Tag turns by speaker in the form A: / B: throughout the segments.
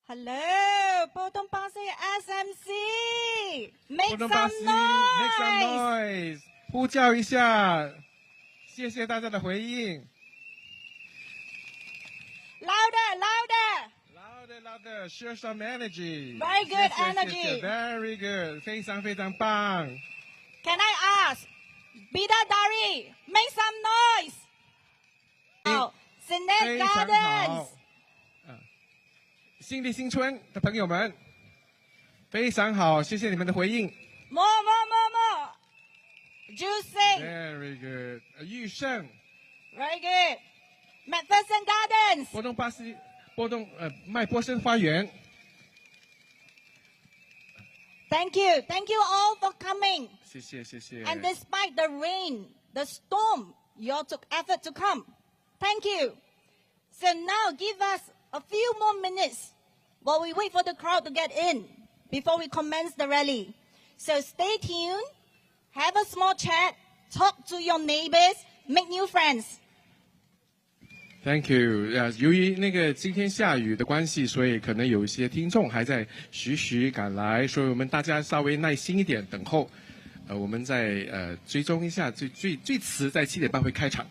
A: Hello, Potong Pasir SMC, make some
B: Make some
A: noise.
B: noise， 呼叫一下，谢谢大家的回应。
A: Louder, louder.
B: Louder, share some energy.
A: Very good
B: 谢谢
A: energy.
B: Very good， 非常非常棒。
A: Can I ask, Bidadari, make some noise. Now, Senate
B: 非常
A: Gardens.
B: 好。新地新村的朋友们，非常好，谢谢你们的回应。
A: More. Juicing.
B: Very good， 裕盛。
A: Very good. McPherson Gardens.
B: 麦波森花园。
A: Thank you all for coming.
B: 谢谢。
A: And despite the rain, the storm, you all took effort to come. Thank you. So now give us a few more minutes while we wait for the crowd to get in before we commence the rally. So stay tuned, have a small chat, talk to your neighbors, make new friends.
B: Thank you。由于今天下雨的关系，所以可能有一些听众还在徐徐赶来，所以我们大家稍微耐心一点，等候。我们再追踪一下，最迟在7点半会开场。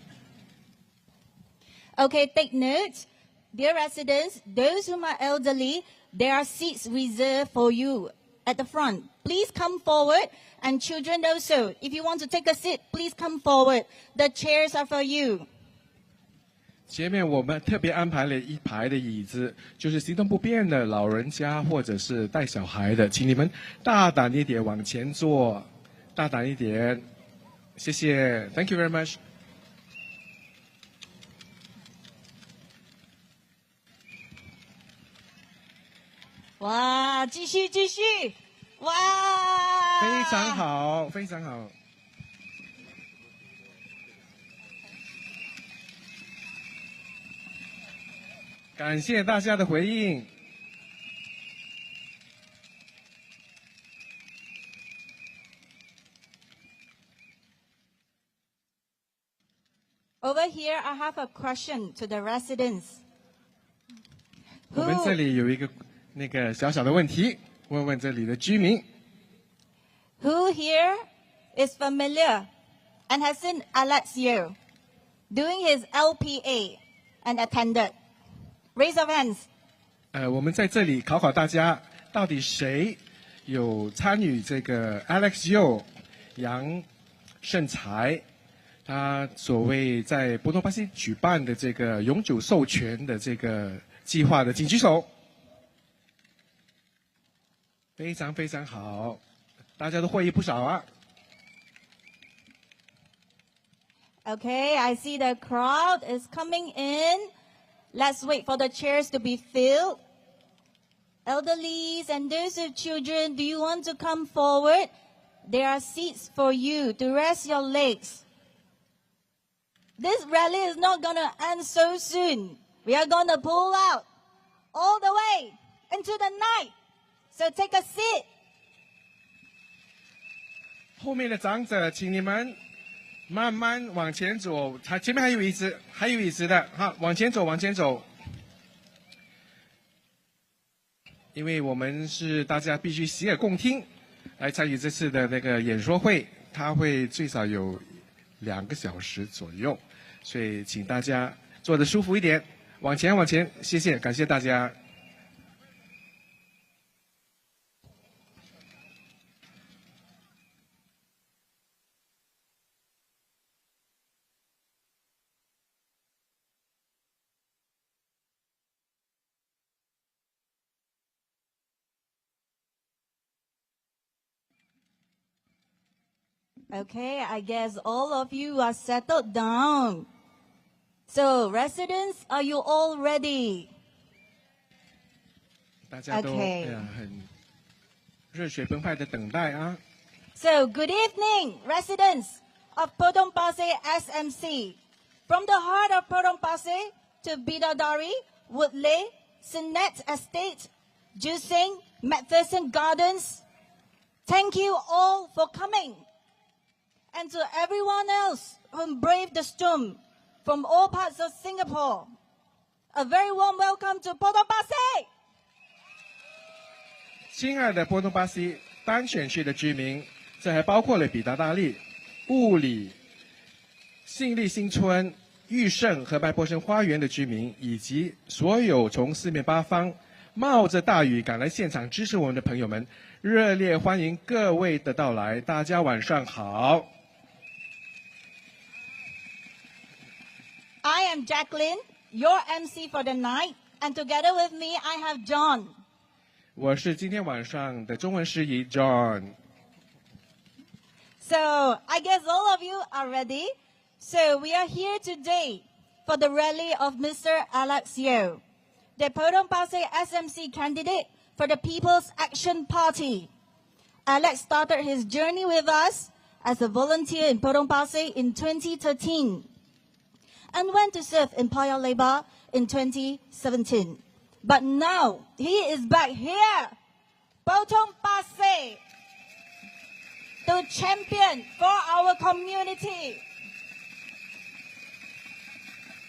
A: Okay, take note. Dear residents, those whom are elderly, there are seats reserved for you at the front. Please come forward, and children also. If you want to take a seat, please come forward. The chairs are for you.
B: 前面我们特别安排了一排的椅子，就是行动不便的老人家或者是带小孩的，请你们大胆一点往前坐，大胆一点，谢谢 ，Thank you very much。
A: 哇，继续，哇！
B: 非常好。感谢大家的回应。
A: Over here, I have a question to the residents.
B: 我们这里有一个小小的问题，问问这里的居民。
A: Who here is familiar and has seen Alex Yeo doing his LPA and attended? Raise your hands.
B: 我们在这里考考大家，到底谁有参与这个 Alex Yeo 杨胜才他所谓在波东巴西举办的这个永久授权的这个计划的，请举手。非常好，大家都获益不少啊。
A: Okay, I see the crowd is coming in. Let's wait for the chairs to be filled. Elderlies and those with children, do you want to come forward? There are seats for you to rest your legs. This rally is not going to end so soon. We are going to pull out all the way into the night. So take a seat.
B: 后面的长者，请你们慢慢往前走，前面还有椅子的，好，往前走。因为我们是大家必须洗耳恭听，来参与这次的演说会，它会最少有2个小时左右，所以请大家坐得舒服一点，往前，谢谢，感谢大家。
A: Okay, I guess all of you are settled down. So, residents, are you all ready?
B: 大家都很热血澎湃的等待啊。
A: So, good evening, residents of Potong Pasir SMC. From the heart of Potong Pasir to Bidadari, Woodley, Senate Estate, Juicing, McPherson Gardens, thank you all for coming. And to everyone else who braved the storm from all parts of Singapore, a very warm welcome to Potong Pasir.
B: 亲爱的波东巴西单选区的居民，这还包括了比达大利、雾里、信利新村、玉胜和麦波生花园的居民，以及所有从四面八方冒着大雨赶来现场支持我们的朋友们，热烈欢迎各位的到来。大家晚上好。
A: I am Jacqueline, your MC for the night, and together with me I have John.
B: 我是今天晚上的中文司仪 John。
A: So I guess all of you are ready. So we are here today for the rally of Mr. Alex Yeo, the Potong Pasir SMC candidate for the People's Action Party. Alex started his journey with us as a volunteer in Potong Pasir in 2013 and went to serve in Paya Lebar in 2017. But now he is back here, Potong Pasir, to champion for our community.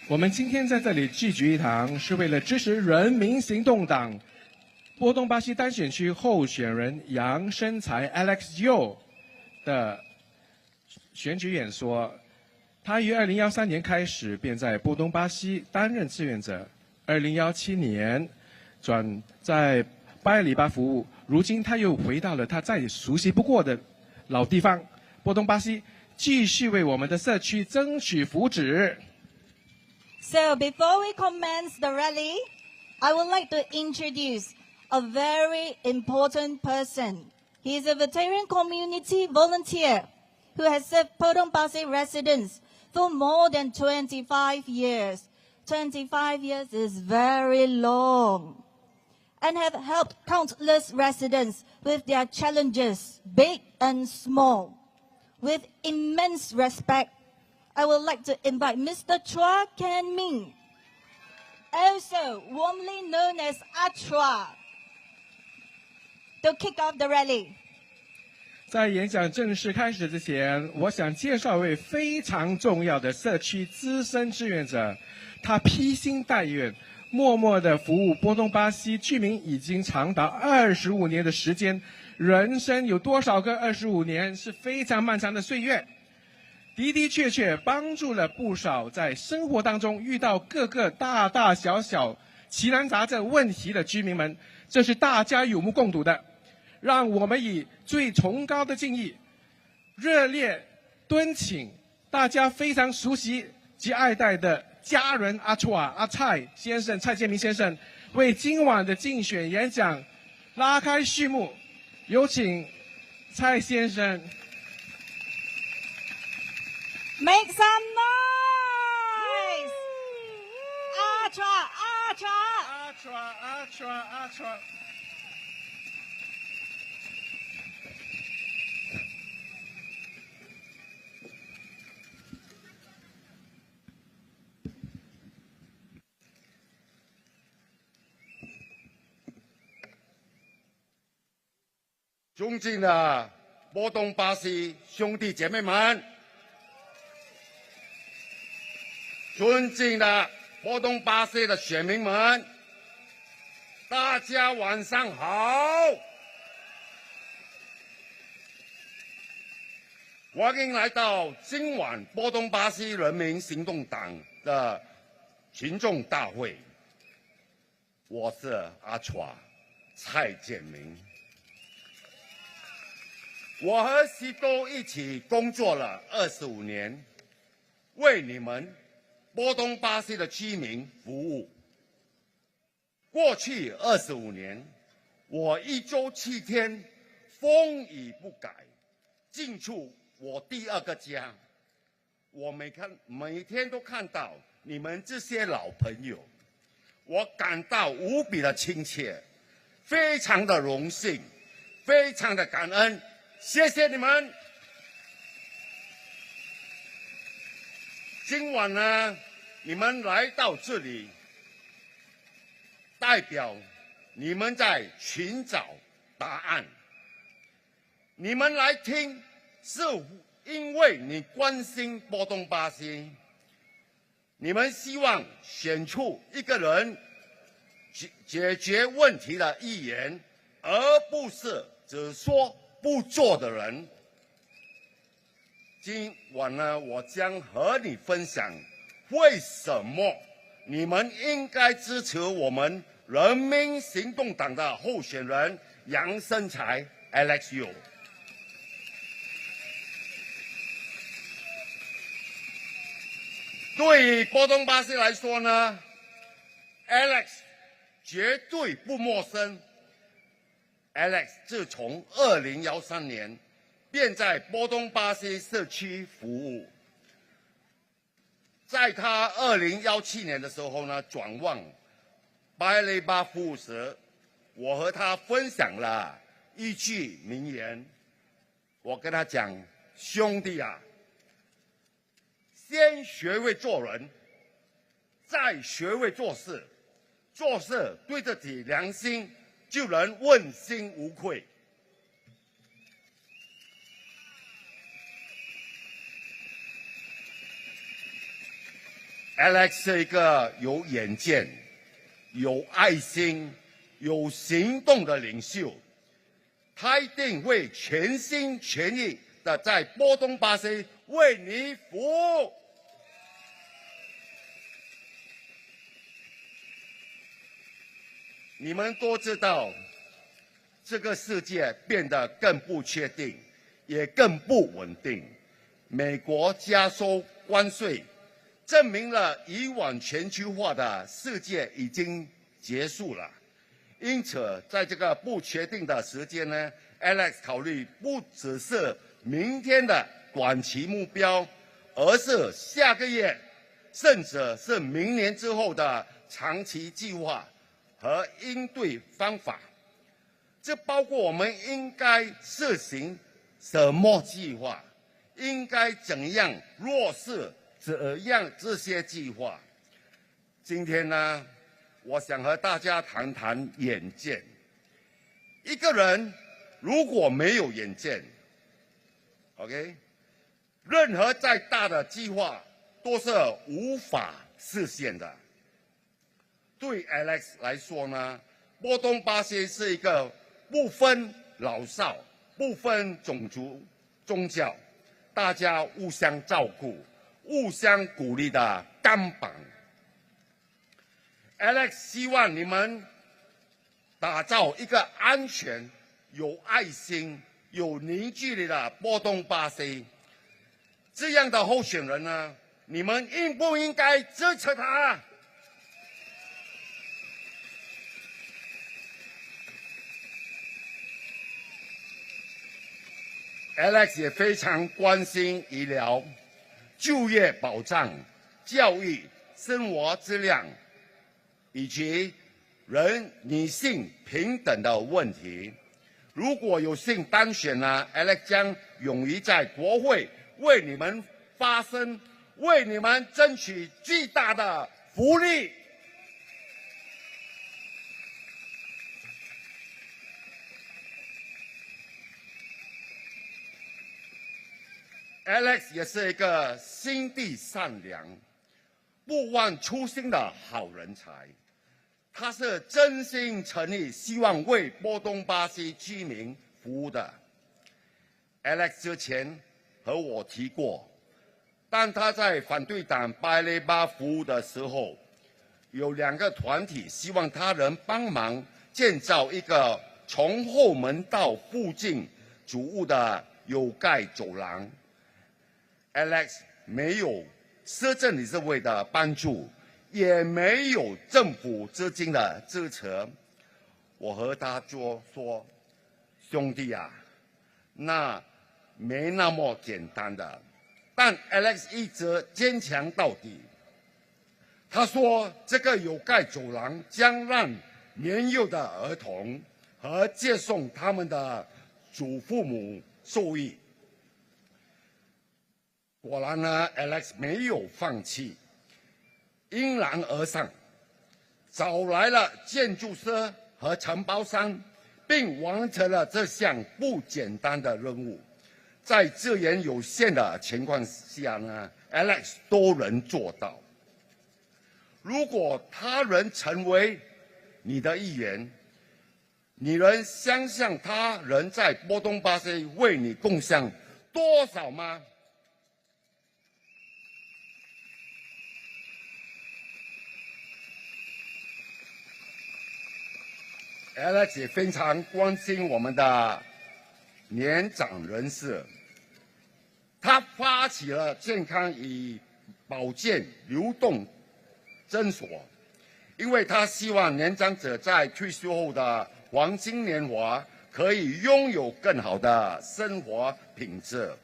B: 我们今天在这里聚集一堂，是为了支持人民行动党波东巴西单选区候选人杨生才 Alex Yeo 的选举演说。他于2013年开始便在波东巴西担任志愿者，2017年转在巴里巴服务，如今他又回到了他再熟悉不过的老地方波东巴西，继续为我们的社区争取福祉。
A: So before we commence the rally, I would like to introduce a very important person. He is a veteran community volunteer who has served Potong Pasir residents for more than 25 years. 25 years is very long. And have helped countless residents with their challenges, big and small. With immense respect, I would like to invite Mr. Chua Ken Ming, also warmly known as Achua, to kick off the rally.
B: 在演讲正式开始之前，我想介绍一位非常重要的社区资深志愿者，他披星戴月，默默地服务波东巴西居民已经长达25年的时间。人生有多少个25年，是非常漫长的岁月。的的确确帮助了不少在生活当中遇到各个大大小小奇难杂症问题的居民们，这是大家有目共睹的。让我们以最崇高的敬意，热烈敦请大家非常熟悉及爱戴的家人阿楚啊、阿蔡先生、蔡建明先生，为今晚的竞选演讲拉开序幕。有请蔡先生。
A: Make some noise! Achua, Achua!
B: 阿楚啊、阿楚啊、阿楚。
C: 尊敬的波东巴西兄弟姐妹们，尊敬的波东巴西的选民们，大家晚上好！欢迎来到今晚波东巴西人民行动党的群众大会。我是阿楚蔡建明。我和西多一起工作了25年，为你们波东巴西的居民服务。过去25年，我1周7天，风雨不改，进出我第2个家。我每天都看到你们这些老朋友，我感到无比的亲切，非常的荣幸，非常的感恩。谢谢你们！今晚呢，你们来到这里，代表你们在寻找答案。你们来听，是因为你关心波东巴西，你们希望选出一个人解决问题的议员，而不是只说不做的人。今晚呢，我将和你分享为什么你们应该支持我们人民行动党的候选人杨胜才 Alex Yo。对于波东巴西来说呢 ，Alex 绝对不陌生。Alex 自从2013年便在波东巴西社区服务，在他2017年的时候呢，转往巴雷巴服务时，我和他分享了一句名言，我跟他讲：“兄弟啊，先学会做人，再学会做事，做事对得起良心，就能问心无愧。” Alex 是一个有远见、有爱心、有行动的领袖，他一定会全心全意的在波东巴西为你服务。你们都知道，这个世界变得更不确定，也更不稳定。美国加收关税，证明了以往全球化的世界已经结束了。因此，在这个不确定的时间呢 ，Alex 考虑不只是明天的短期目标，而是下个月，甚至是明年之后的长期计划和应对方法。这包括我们应该实行什么计划，应该怎样落实这些计划。今天呢，我想和大家谈谈远见。一个人如果没有远见 ，OK， 任何再大的计划都是无法实现的。对 Alex 来说呢，波东巴西是一个不分老少、不分种族、宗教，大家互相照顾、互相鼓励的钢板。Alex 希望你们打造一个安全、有爱心、有凝聚力的波东巴西。这样的候选人呢，你们应不应该支持他？Alex 也非常关心医疗、就业保障、教育、生活质量，以及女性平等的问题。如果有幸当选呢 ，Alex 将勇于在国会为你们发声，为你们争取巨大的福利。Alex 也是一个心地善良、不忘初心的好人才。他是真心诚意希望为波东巴西居民服务的。Alex 之前和我提过，当他在反对党巴雷巴服务的时候，有2个团体希望他能帮忙建造一个从后门到附近主屋的有盖走廊。Alex 没有市政理事会的帮助，也没有政府资金的支持。我和他说，兄弟啊，那没那么简单的。但 Alex 一直坚强到底。他说，这个有盖走廊将让年幼的儿童和接送他们的祖父母受益。果然呢 ，Alex 没有放弃，迎难而上，找来了建筑师和承包商，并完成了这项不简单的任务。在资源有限的情况下呢 ，Alex 都能做到。如果他能成为你的一员，你能想象他人在波东巴西为你贡献多少吗？Alex 也非常关心我们的年长人士，他发起了健康与保健流动诊所，因为他希望年长者在退休后的黄金年华可以拥有更好的生活品质。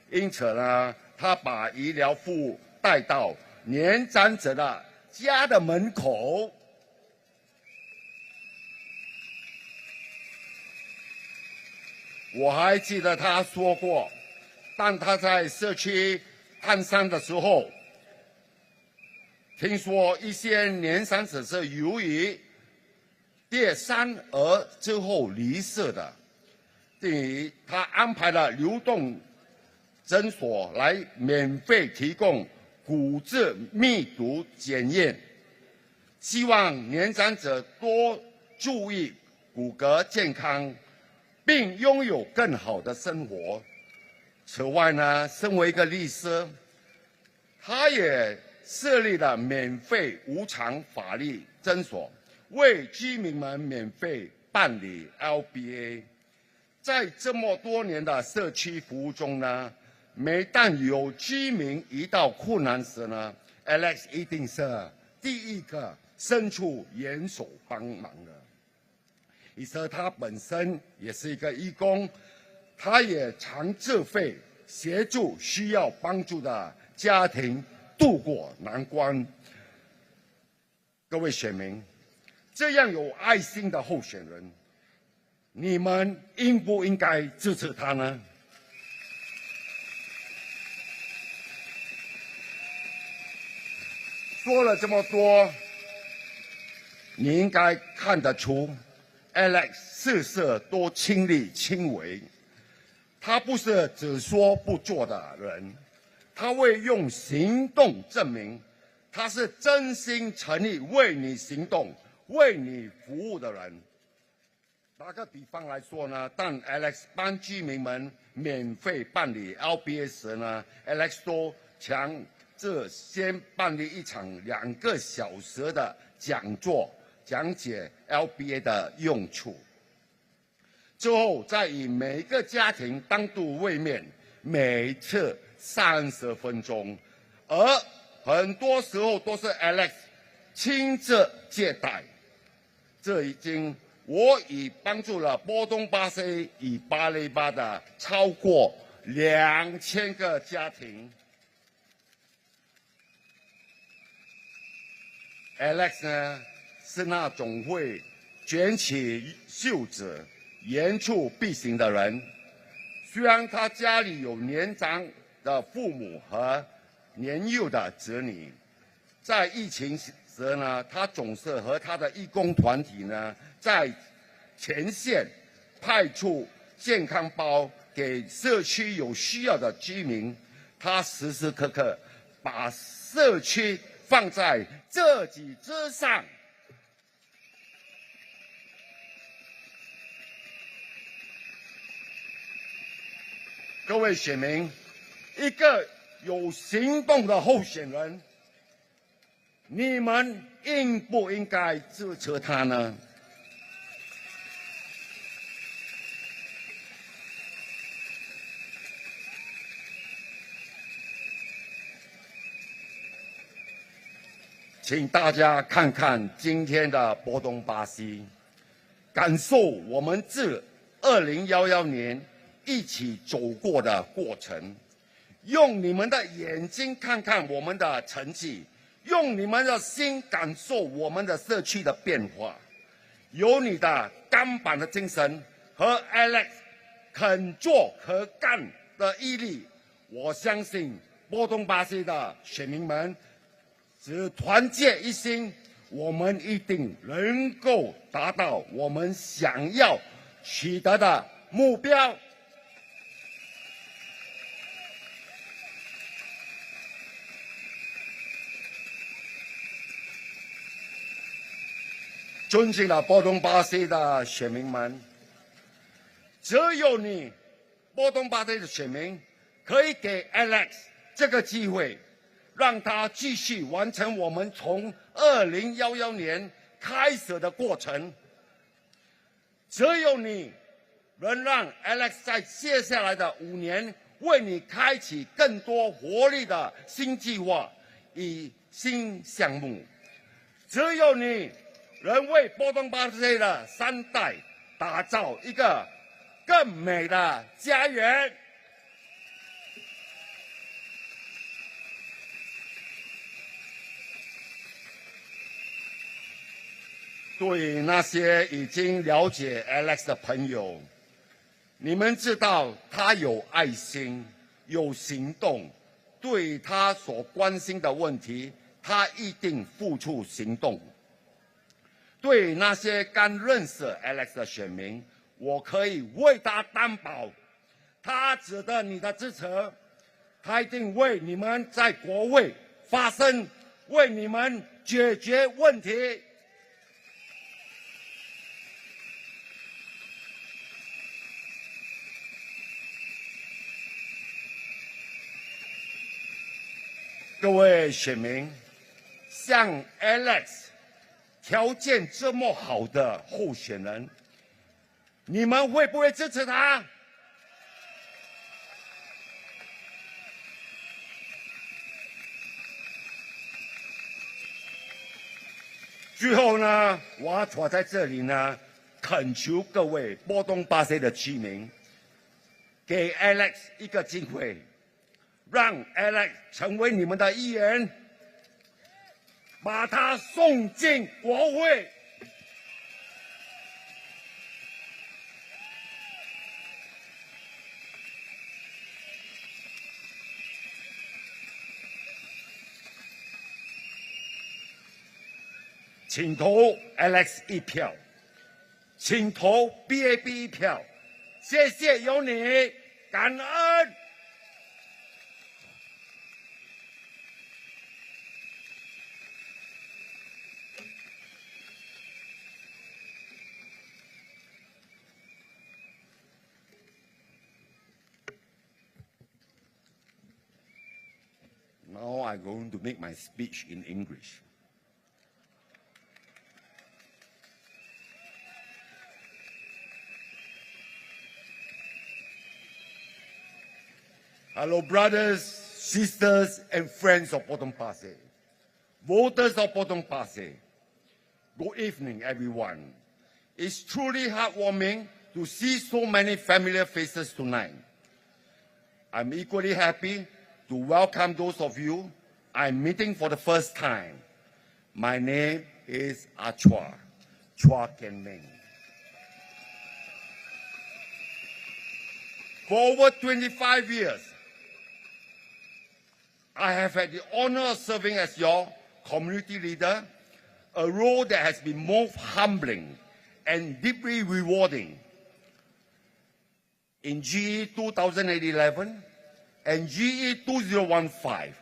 C: 因此呢，他把医疗服务带到年长者的家的门口。我还记得他说过，当他在社区探山的时候，听说一些年长者是由于跌山而之后离世的，等于他安排了流动诊所来免费提供骨质密度检验，希望年长者多注意骨骼健康，并拥有更好的生活。此外呢，身为一个律师，他也设立了免费无偿法律诊所，为居民们免费办理 LBA。在这么多年的社区服务中呢，每当有居民遇到困难时呢 ，Alex 一定是第一个伸出援手帮忙的。而且他本身也是一个义工，他也常自费协助需要帮助的家庭渡过难关。各位选民，这样有爱心的候选人，你们应不应该支持他呢？说了这么多，你应该看得出 Alex 事事都亲力亲为，他不是只说不做的人，他会用行动证明他是真心诚意为你行动、为你服务的人。打个比方来说呢，当 Alex 帮居民们免费办理 LBA 时呢 ，Alex 都强制先办理一场2个小时的讲座，讲解 LBA 的用处。之后再以每个家庭单独会面，每次30分钟，而很多时候都是 Alex 亲自接待。这我已帮助了波东巴西与巴雷巴的超过2000个家庭。Alex 呢是那种会卷起袖子言出必行的人。虽然他家里有年长的父母和年幼的子女，在疫情时呢，他总是和他的义工团体呢在前线派出健康包给社区有需要的居民。他时时刻刻把社区放在自己之上。各位选民，一个有行动的候选人，你们应不应该支持他呢？请大家看看今天的波东巴西，感受我们自2011年一起走过的过程，用你们的眼睛看看我们的成绩，用你们的心感受我们的社区的变化。有你的钢板的精神和 Alex 肯做可干的毅力，我相信波东巴西的选民们只团结一心，我们一定能够达到我们想要取得的目标。尊敬的波东巴西的选民们，只有你，波东巴西的选民，可以给 Alex 这个机会，让他继续完成我们从2011年开始的过程。只有你能让 Alex 在接下来的5年为你开启更多活力的新计划与新项目。只有你能为波东巴西的3代打造一个更美的家园。对那些已经了解 Alex 的朋友，你们知道他有爱心、有行动，对他所关心的问题，他一定付出行动。对那些刚认识 Alex 的选民，我可以为他担保，他值得你的支持，他一定为你们在国会发声，为你们解决问题。各位选民，像 Alex 条件这么好的候选人，你们会不会支持他？最后呢，我在这里呢，恳求各位波东巴西的居民，给 Alex 一个机会。让 Alex 成为你们的议员，把他送进国会。请投 Alex 1票，请投 BAB 1票，谢谢有你，感恩。Now I'm going to make my speech in English. Hello, brothers, sisters, and friends of Potong Pasir, voters of Potong Pasir. Good evening, everyone. It's truly heartwarming to see so many familiar faces tonight. I'm equally happy to welcome those of you I'm meeting for the first time. My name is Chua Ken Ming. For over 25 years, I have had the honor of serving as your community leader, a role that has been most humbling and deeply rewarding. In GE 2011, and GE 2015,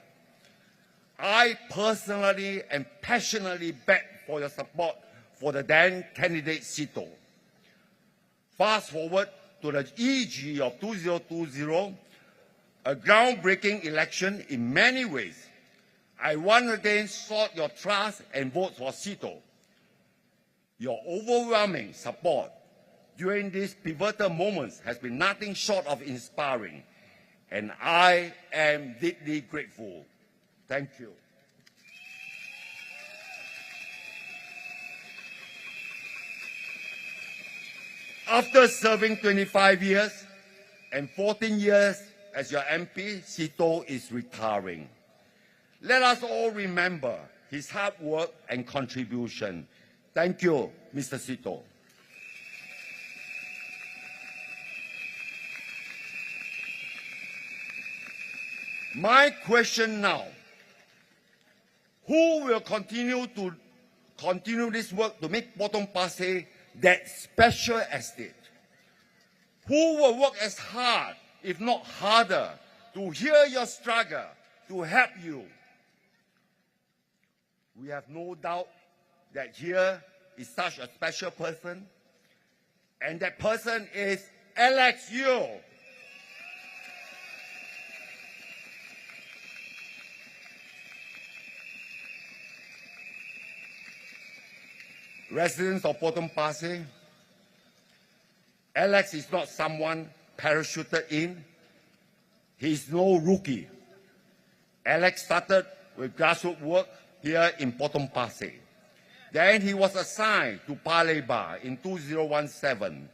C: I personally and passionately begged for your support for the then candidate Sito. Fast forward to the EG of 2020, a groundbreaking election in many ways. I once again sought your trust and vote for Sito. Your overwhelming support during these pivotal moments has been nothing short of inspiring. And I am deeply grateful. Thank you. After serving 25 years and 14 years as your MP, Sito is retiring. Let us all remember his hard work and contribution. Thank you, Mr. Sito. My question now, who will continue this work to make Potong Pasir that special estate? Who will work as hard, if not harder, to hear your struggle, to help you? We have no doubt that here is such a special person, and that person is Alex Yeo. Residents of Potong Pasir, Alex is not someone parachuted in. He is no rookie. Alex started with grassroots work here in Potong Pasir. Then he was assigned to Palembang in 2017.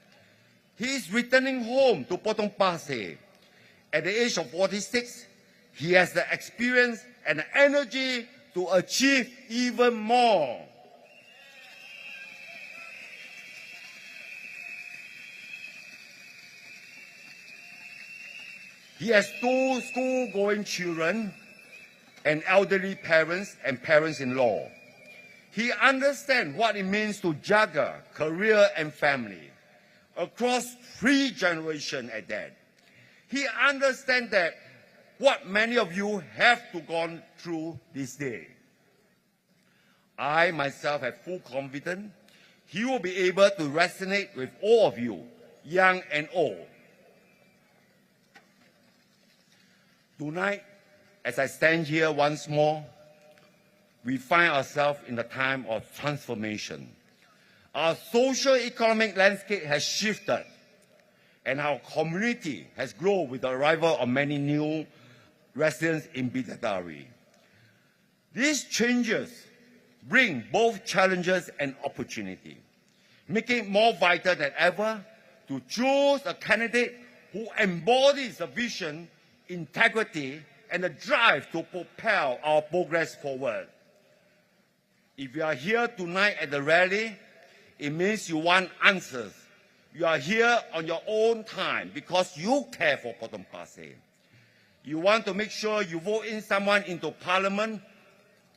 C: He is returning home to Potong Pasir. At the age of 46, he has the experience and the energy to achieve even more. He has 2 school-going children and elderly parents and parents-in-law. He understands what it means to juggle career and family across 3 generations at that. He understands that what many of you have to gone through this day. I myself have full confidence he will be able to resonate with all of you, young and old. Tonight, as I stand here once more, we find ourselves in a time of transformation. Our socio-economic landscape has shifted, and our community has grown with the arrival of many new residents in Bidadari. These changes bring both challenges and opportunity, making it more vital than ever to choose a candidate who embodies a vision, integrity, and a drive to propel our progress forward. If you are here tonight at the rally, it means you want answers. You are here on your own time because you care for Potong Pasir. You want to make sure you vote in someone into Parliament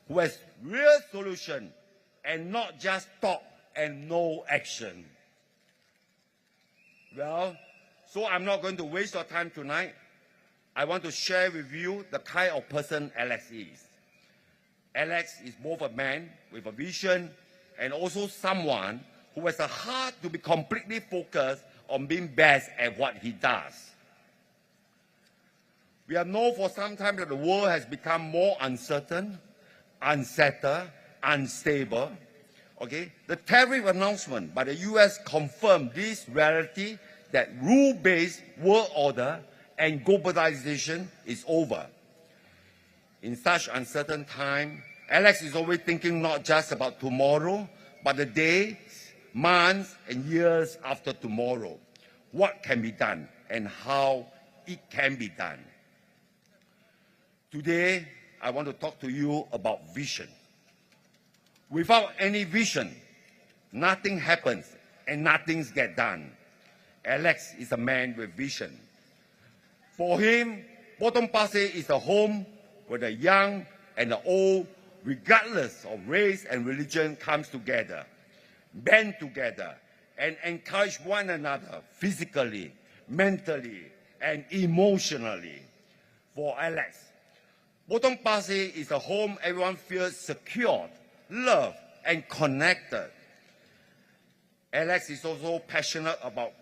C: who has real solution and not just talk and no action. Well, so I'm not going to waste your time tonight. I want to share with you the kind of person Alex is. Alex is both a man with a vision and also someone who has a heart to be completely focused on being best at what he does. We have known for some time that the world has become more uncertain, unsettled, unstable. Okay? The tariff announcement by the US confirmed this reality that rule-based world order and globalization is over. In such uncertain time, Alex is always thinking not just about tomorrow, but the days, months, and years after tomorrow. What can be done and how it can be done. Today, I want to talk to you about vision. Without any vision, nothing happens and nothing gets done. Alex is a man with vision. For him, Potong Pasir is a home where the young and the old, regardless of race and religion, comes together, band together, and encourage one another physically, mentally, and emotionally. For Alex, Potong Pasir is a home everyone feels secure, loved, and connected. Alex is also passionate about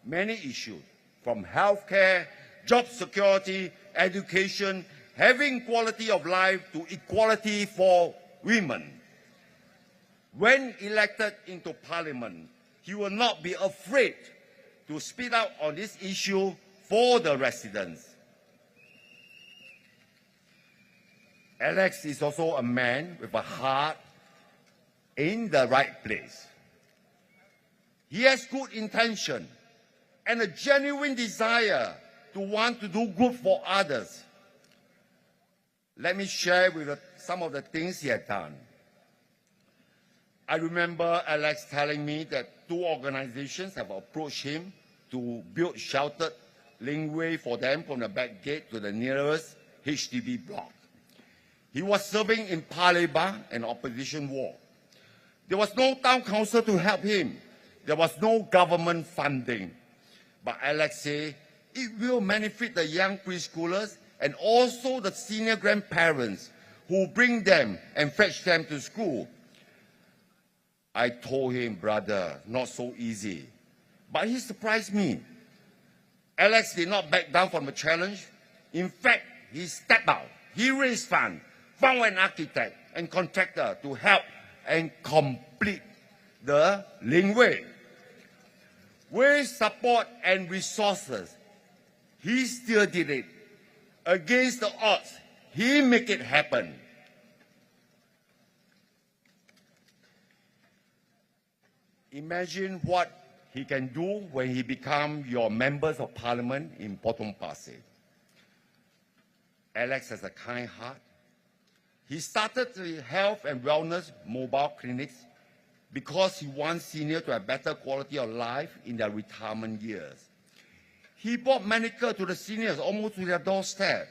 C: many issues, from healthcare, job security, education, having quality of life to equality for women. When elected into Parliament, he will not be afraid to speak out on this issue for the residents. Alex is also a man with a heart in the right place. He has good intention and a genuine desire to want to do good for others. Let me share with you some of the things he has done. I remember Alex telling me that 2 organizations have approached him to build sheltered linkway for them from the back gate to the nearest HDB block. He was serving in Palembang, an opposition ward. There was no town council to help him. There was no government funding. But Alex said it will benefit the young preschoolers and also the senior grandparents who bring them and fetch them to school. I told him, brother, not so easy. But he surprised me. Alex did not back down from the challenge. In fact, he stepped out. He raised funds, found an architect and contractor to help and complete the linkway. With support and resources, he still did it. Against the odds, he made it happen. Imagine what he can do when he becomes your members of parliament in Potong Pasir. Alex has a kind heart. He started the health and wellness mobile clinics because he wants seniors to have better quality of life in their retirement years. He brought medical to the seniors almost to their doorstep.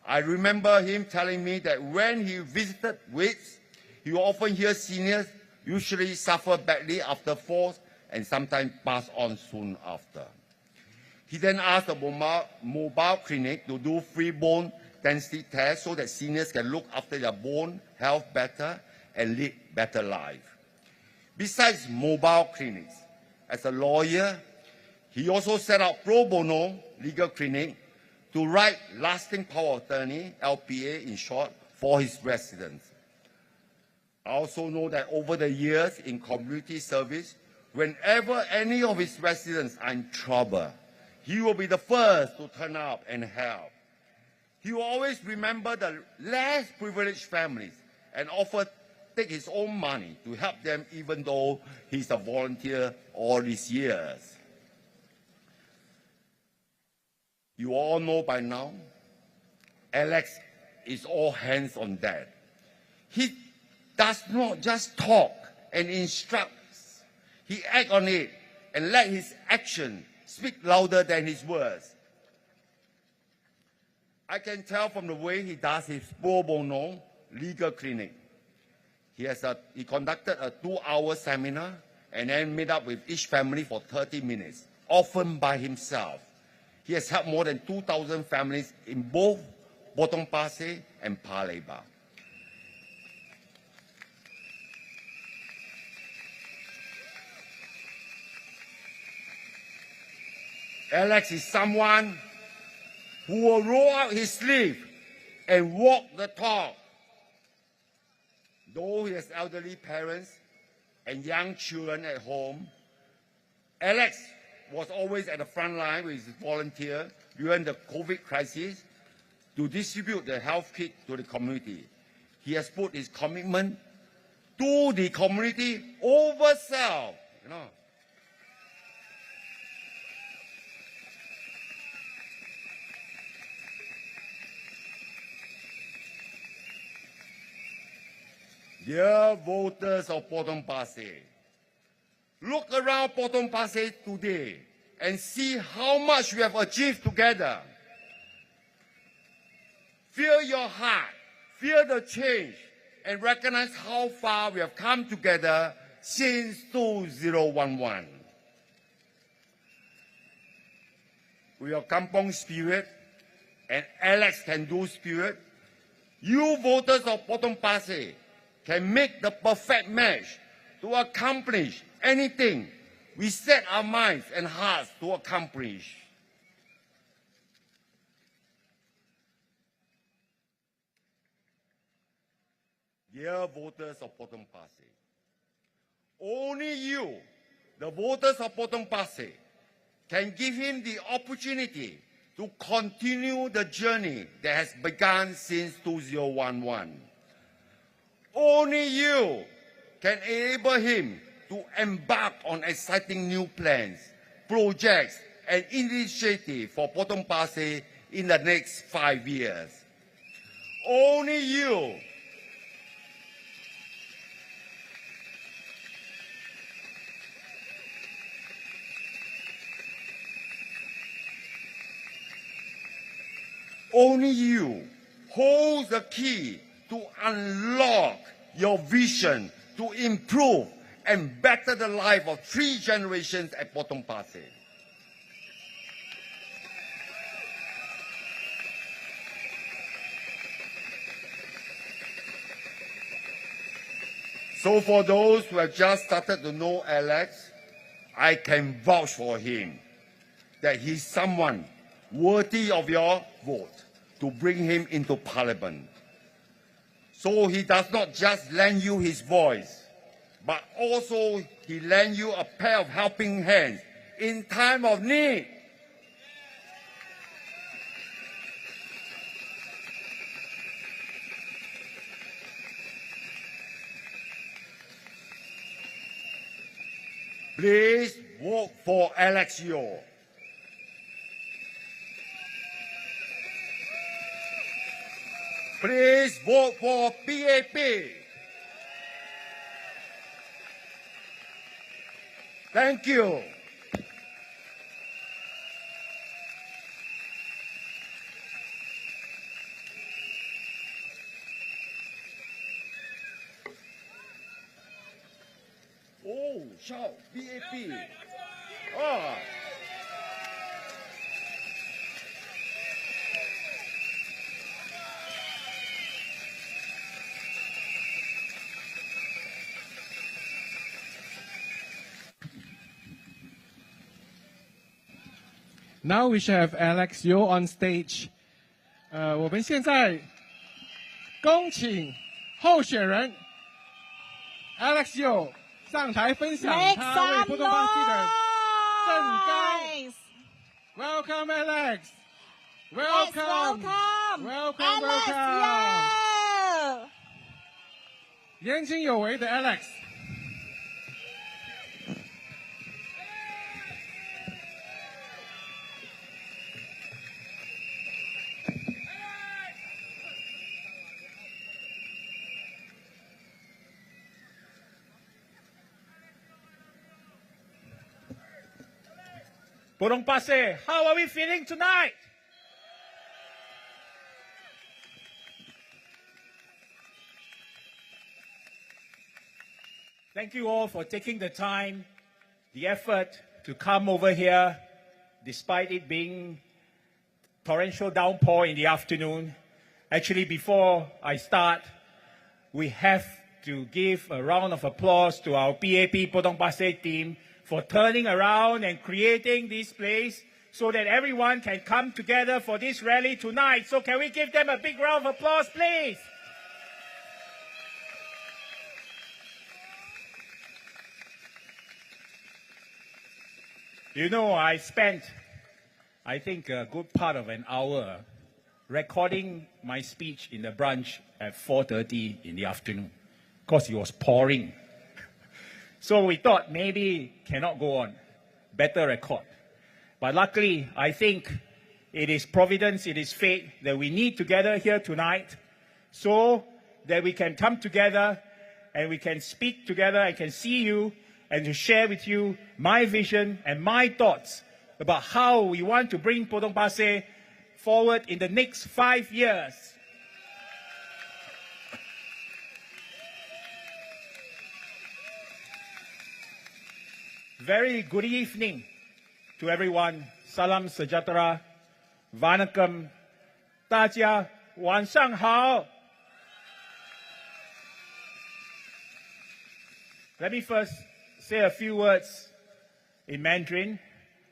C: I remember him telling me that when he visited WITS, he often hears seniors usually suffer badly after falls and sometimes pass on soon after. He then asked the mobile clinic to do free bone density tests so that seniors can look after their bone health better and lead better life. Besides mobile clinics, as a lawyer, he also set up pro bono legal clinic to write lasting power of attorney, LPA in short, for his residents. I also know that over the years in community service, whenever any of his residents are in trouble, he will be the first to turn up and help. He will always remember the less privileged families and offer take his own money to help them even though he's a volunteer all these years. You all know by now, Alex is all hands on deck. He does not just talk and instruct. He acts on it and let his action speak louder than his words. I can tell from the way he does his pro bono legal clinic. He conducted a 2-hour seminar and then met up with each family for 30 minutes, often by himself. He has helped more than 2,000 families in both Potong Pasir and Palembang. Alex is someone who will roll out his sleeve and walk the talk. Though he has elderly parents and young children at home, Alex was always at the front line with his volunteer during the COVID crisis to distribute the health kit to the community. He has put his commitment to the community over self. Dear voters of Potong Pasir, look around Potong Pasir today and see how much we have achieved together. Feel your heart, feel the change, and recognize how far we have come together since 2011. With your kampong spirit and Alex can do spirit, you voters of Potong Pasir can make the perfect match to accomplish anything we set our minds and hearts to accomplish. Dear voters of Potong Pasir, only you, the voters of Potong Pasir, can give him the opportunity to continue the journey that has begun since 2011. Only you can enable him to embark on exciting new plans, projects, and initiatives for Potong Pasir in the next 5 years. Only you hold the key to unlock your vision to improve and better the life of 3 generations at Potong Pasir. So for those who have just started to know Alex, I can vouch for him that he's someone worthy of your vote to bring him into Parliament. So he does not just lend you his voice, but also he lend you a pair of helping hands in time of need. Please vote for Alex Yeo. Please vote for PAP. Thank you. Oh, shout PAP. Ah.
B: Now we shall have Alex Yeo on stage. 我们现在恭请候选人 Alex Yeo 上台分享他为波东巴西的政纲。Welcome, Alex. Welcome. Welcome. Welcome. 年轻有为的 Alex。Podong
D: Pasir, how are we feeling tonight? Thank you all for taking the time, the effort to come over here, despite it being torrential downpour in the afternoon. Actually, before I start, we have to give a round of applause to our PAP Podong Pasir team for turning around and creating this place so that everyone can come together for this rally tonight. So can we give them a big round of applause, please? You know, I spent, I think, a good part of an hour recording my speech in the branch at 4:30 in the afternoon because it was pouring. So we thought maybe cannot go on, better record. But luckily, I think it is providence, it is fate that we need to gather here tonight so that we can come together and we can speak together, I can see you and to share with you my vision and my thoughts about how we want to bring Podong Pasir forward in the next 5 years. Very good evening to everyone. Salam sejahtera. Vanakkam. 大家晚上好. Let me first say a few words in Mandarin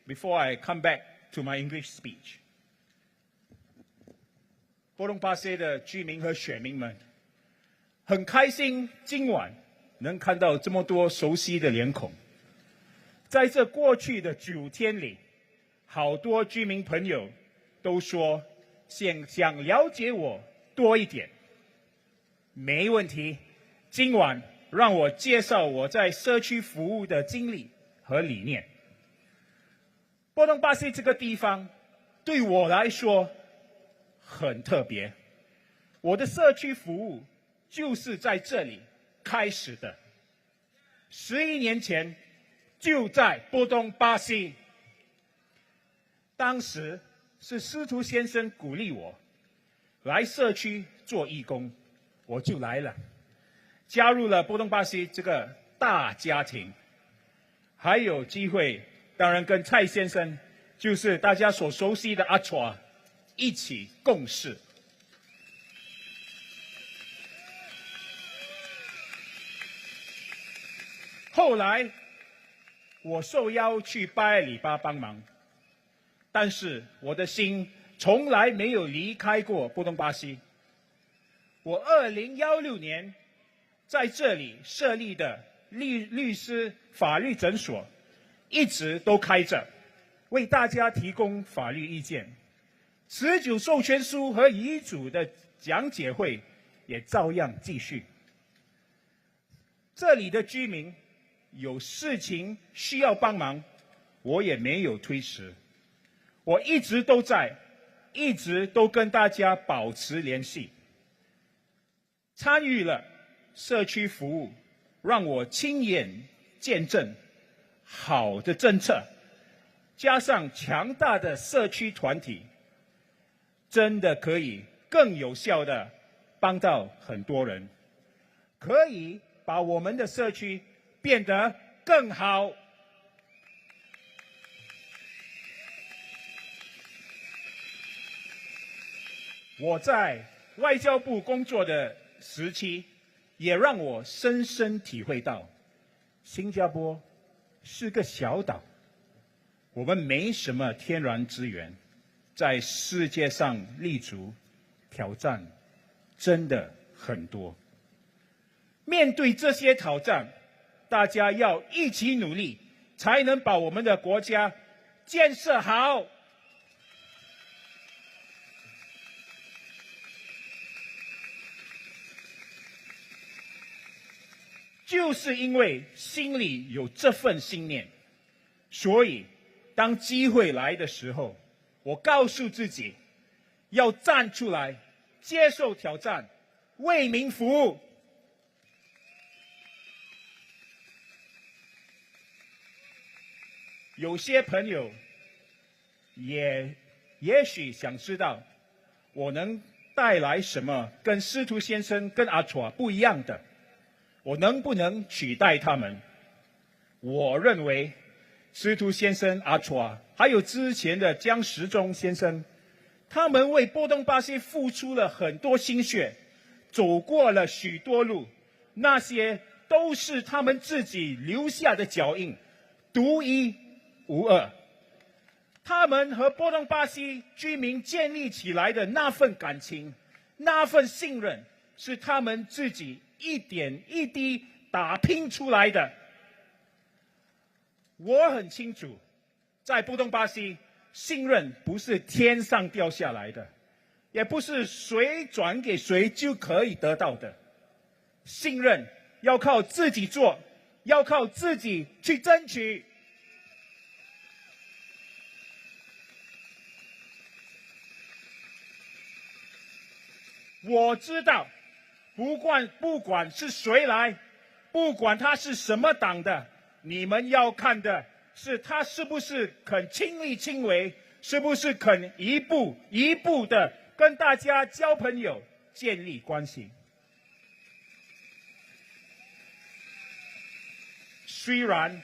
D: before I come back to my English speech. 波东巴西的居民和选民们，很开心今晚能看到这么多熟悉的脸孔。在这过去的9天里，好多居民朋友都说想了解我多一点。没问题，今晚让我介绍我在社区服务的经历和理念。波东巴西这个地方对我来说很特别，我的社区服务就是在这里开始的。11年前。就在波东巴西，当时是司徒先生鼓励我来社区做义工，我就来了，加入了波东巴西这个大家庭，还有机会，当然跟蔡先生，就是大家所熟悉的阿川，一起共事。后来我受邀去巴埃里巴帮忙，但是我的心从来没有离开过波东巴西。我2016年在这里设立的律师法律诊所一直都开着，为大家提供法律意见。持久授权书和遗嘱的讲解会也照样继续。这里的居民有事情需要帮忙，我也没有推迟，我一直都在，一直都跟大家保持联系。参与了社区服务，让我亲眼见证好的政策，加上强大的社区团体，真的可以更有效地帮到很多人，可以把我们的社区变得更好。我在外交部工作的时期，也让我深深体会到，新加坡是个小岛，我们没什么天然资源，在世界上立足，挑战真的很多。面对这些挑战，大家要一起努力，才能把我们的国家建设好。就是因为心里有这份信念，所以当机会来的时候，我告诉自己要站出来，接受挑战，为民服务。有些朋友也许想知道我能带来什么跟司徒先生跟阿楚不一样的，我能不能取代他们？我认为司徒先生、阿楚还有之前的江时中先生，他们为波东巴西付出了很多心血，走过了许多路，那些都是他们自己留下的脚印，独一无二。他们和波东巴西居民建立起来的那份感情，那份信任，是他们自己一点一滴打拼出来的。我很清楚，在波东巴西，信任不是天上掉下来的，也不是谁转给谁就可以得到的。信任要靠自己做，要靠自己去争取。我知道，不管是谁来，不管他是什么党的，你们要看的是他是不是肯亲力亲为，是不是肯一步一步的跟大家交朋友，建立关系。虽然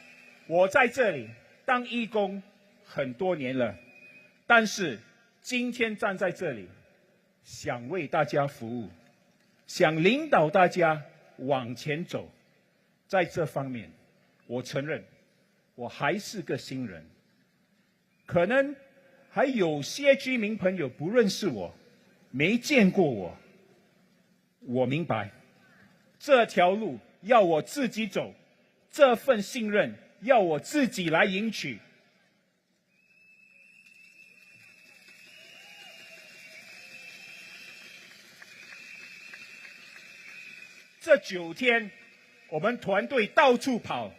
D: 我在这里当义工很多年了，但是今天站在这里，想为大家服务，想领导大家往前走，在这方面，我承认我还是个新人，可能还有些居民朋友不认识我，没见过我。我明白，这条路要我自己走，这份信任要我自己来赢取。这9天，我们团队到处跑，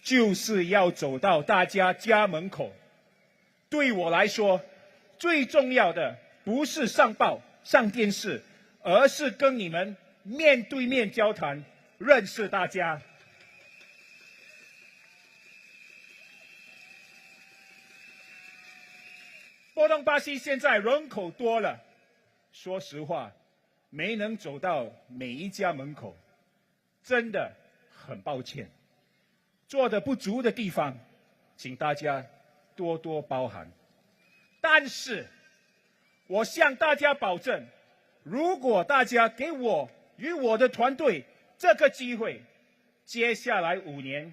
D: 就是要走到大家家门口。对我来说，最重要的不是上报、上电视，而是跟你们面对面交谈，认识大家。波东巴西现在人口多了，说实话，没能走到每一家门口，真的很抱歉。做的不足的地方，请大家多多包涵。但是，我向大家保证，如果大家给我与我的团队这个机会，接下来5年，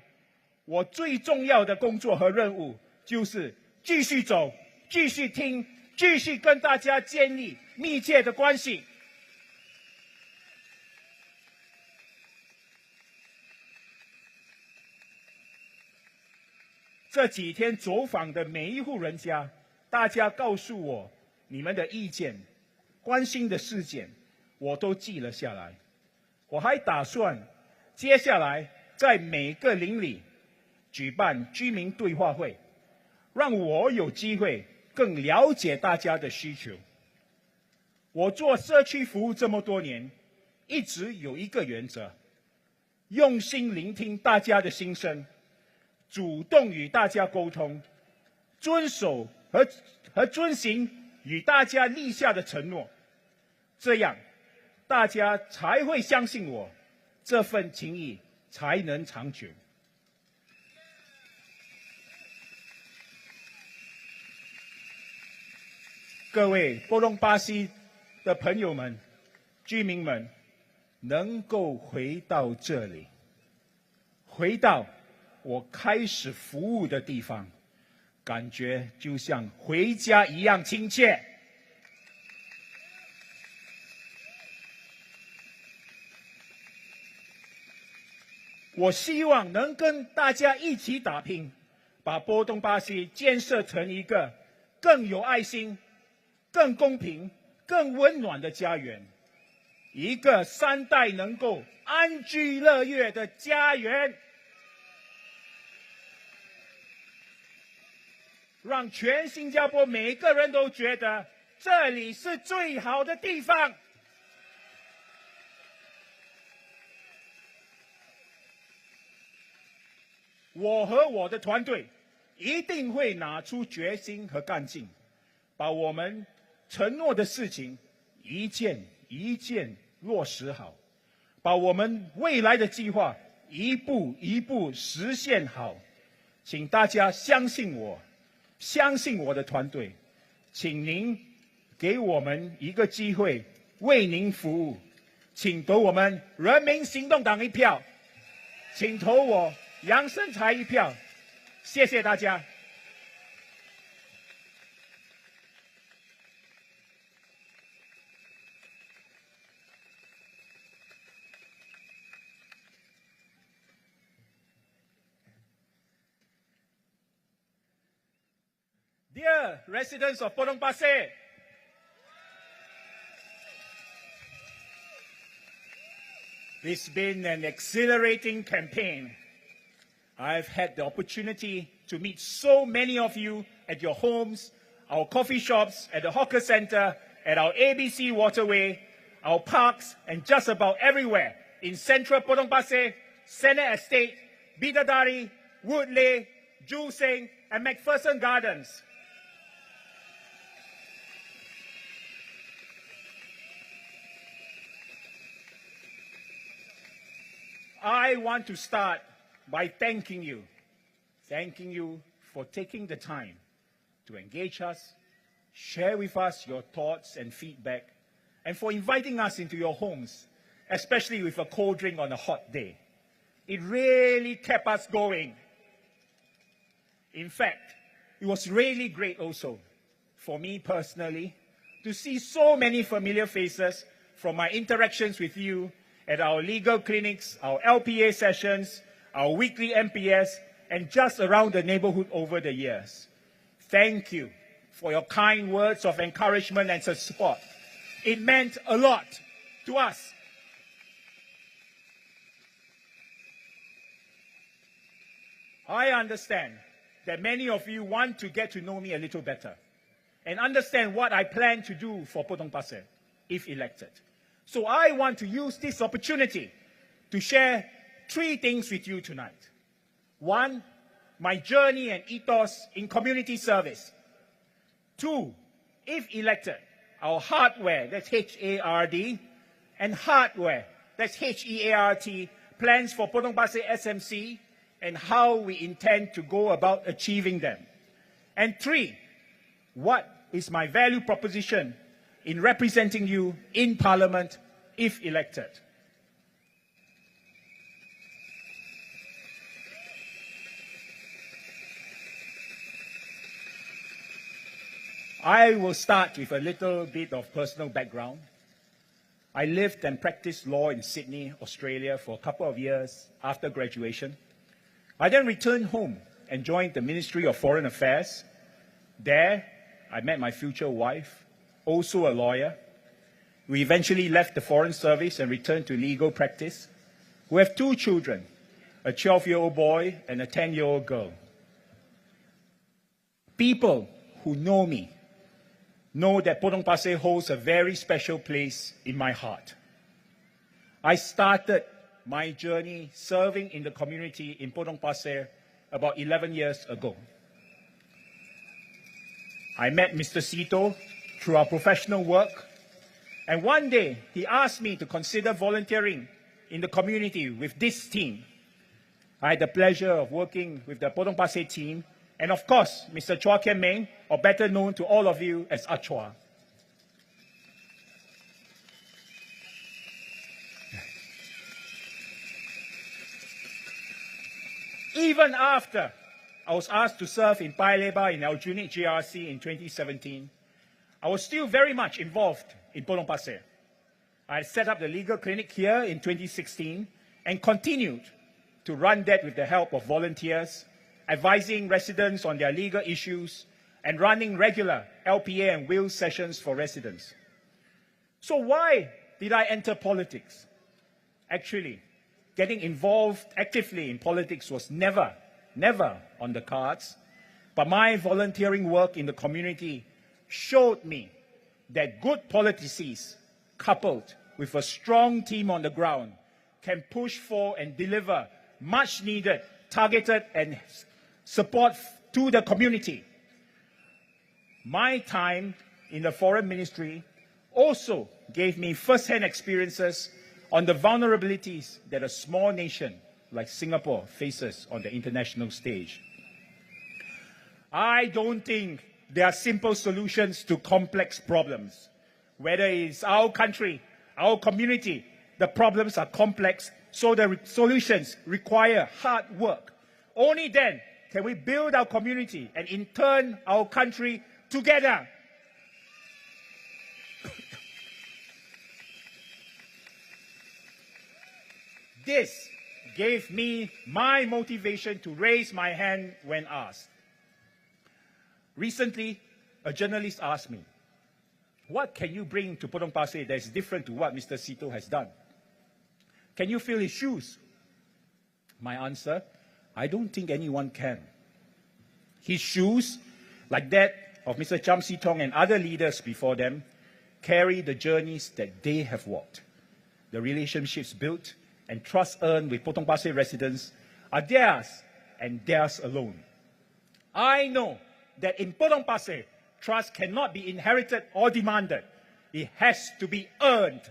D: 我最重要的工作和任务就是继续走，继续听，继续跟大家建立密切的关系。这几天走访的每一户人家，大家告诉我你们的意见、关心的事件，我都记了下来。我还打算接下来在每个邻里举办居民对话会，让我有机会更了解大家的需求。我做社区服务这么多年，一直有一个原则：用心聆听大家的心声，主动与大家沟通，遵守和遵行与大家立下的承诺，这样大家才会相信我，这份情谊才能长久。各位波东巴西的朋友们、居民们，能够回到这里，回到我开始服务的地方，感觉就像回家一样亲切。我希望能跟大家一起打拼，把波东巴西建设成一个更有爱心、更公平、更温暖的家园，一个3代能够安居乐业的家园，让全新加坡每个人都觉得这里是最好的地方。我和我的团队一定会拿出决心和干劲，把我们承诺的事情一件一件落实好，把我们未来的计划一步一步实现好。请大家相信我，相信我的团队，请您给我们一个机会为您服务，请投我们人民行动党一票，请投我杨胜才一票，谢谢大家。Dear residents of Potong Pasir, it's been an exhilarating campaign. I've had the opportunity to meet so many of you at your homes, our coffee shops, at the hawker center, at our ABC waterway, our parks, and just about everywhere in central Potong Pasir, Senate Estate, Bidadari, Woodley, Joo Seng, and McPherson Gardens. I want to start by thanking you for taking the time to engage us, share with us your thoughts and feedback, and for inviting us into your homes, especially with a cold drink on a hot day. It really kept us going. In fact, it was really great also, for me personally, to see so many familiar faces from my interactions with you at our legal clinics, our LPA sessions, our weekly MPS, and just around the neighborhood over the years. Thank you for your kind words of encouragement and support. It meant a lot to us. I understand that many of you want to get to know me a little better and understand what I plan to do for Potong Pasir if elected. So I want to use this opportunity to share 3 things with you tonight. 1, my journey and ethos in community service. 2, if elected, our hardware, that's H-A-R-D, and hardware, that's H-E-A-R-T, plans for Potong Pasir SMC and how we intend to go about achieving them. And 3, what is my value proposition in representing you in Parliament if elected. I will start with a little bit of personal background. I lived and practiced law in Sydney, Australia for a couple of years after graduation. I then returned home and joined the Ministry of Foreign Affairs. There, I met my future wife, also a lawyer. We eventually left the Foreign Service and returned to legal practice. We have 2 children, a 12-year-old boy and a 10-year-old girl. People who know me know that Potong Pasir holds a very special place in my heart. I started my journey serving in the community in Potong Pasir about 11 years ago. I met Mr. Sito through our professional work, and one day he asked me to consider volunteering in the community with this team. I had the pleasure of working with the Potong Pasir team, and of course, Mr. Chua Kian Meng, or better known to all of you as Achua. Even after I was asked to serve in Paya Lebar in Aljunied GRC in 2017, I was still very much involved in Potong Pasir. I had set up the legal clinic here in 2016 and continued to run that with the help of volunteers, advising residents on their legal issues, and running regular LPA and will sessions for residents. So why did I enter politics? Actually, getting involved actively in politics was never on the cards, but my volunteering work in the community showed me that good policies, coupled with a strong team on the ground, can push for and deliver much needed, targeted and support to the community. My time in the Foreign Ministry also gave me first-hand experiences on the vulnerabilities that a small nation like Singapore faces on the international stage. I don't think there are simple solutions to complex problems. Whether it's our country, our community, the problems are complex, so the solutions require hard work. Only then can we build our community and in turn our country together. This gave me my motivation to raise my hand when asked. Recently, a journalist asked me, what can you bring to Potong Pasir that is different to what Mr. Sito has done? Can you fill his shoes? My answer, I don't think anyone can. His shoes, like that of Mr. Cham Si Tong and other leaders before them, carry the journeys that they have walked. The relationships built and trust earned with Potong Pasir residents are theirs and theirs alone. I know that in Potong Pasir, trust cannot be inherited or demanded. It has to be earned.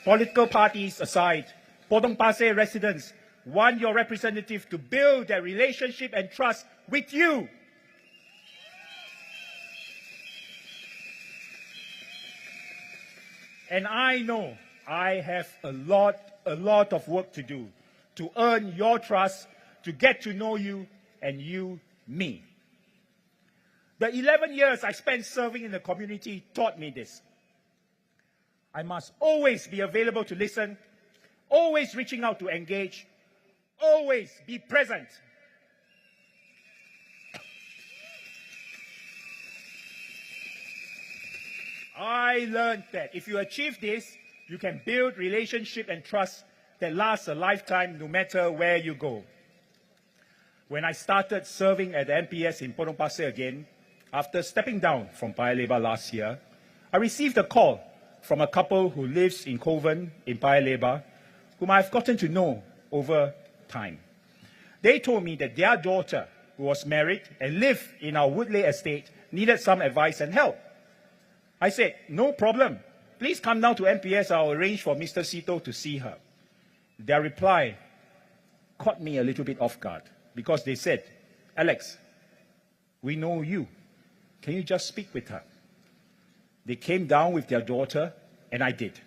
D: Political parties aside, Potong Pasir residents want your representative to build their relationship and trust with you. And I know I have a lot of work to do to earn your trust, to get to know you and you me. The 11 years I spent serving in the community taught me this. I must always be available to listen, always reaching out to engage, always be present. I learned that if you achieve this, you can build relationship and trust that lasts a lifetime no matter where you go. When I started serving at the MPS in Potong Pasir again, after stepping down from Paya Lebar last year, I received a call from a couple who lives in Kovan in Paya Lebar, whom I've gotten to know over time. They told me that their daughter, who was married and lived in our Woodley estate, needed some advice and help. I said, no problem. Please come down to MPS. I'll arrange for Mr. Sito to see her. Their reply caught me a little bit off guard because they said, Alex, we know you. Can you just speak with her? They came down with their daughter, and I did.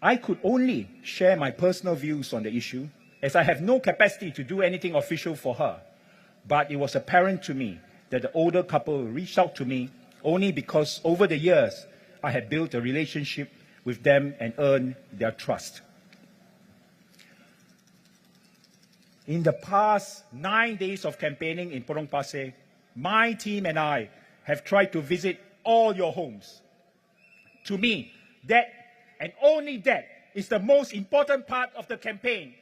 D: I could only share my personal views on the issue, as I have no capacity to do anything official for her. But it was apparent to me that the older couple reached out to me only because over the years I had built a relationship with them and earned their trust. In the past 9 days of campaigning in Potong Pasir, my team and I have tried to visit all your homes. To me, that and only that is the most important part of the campaign.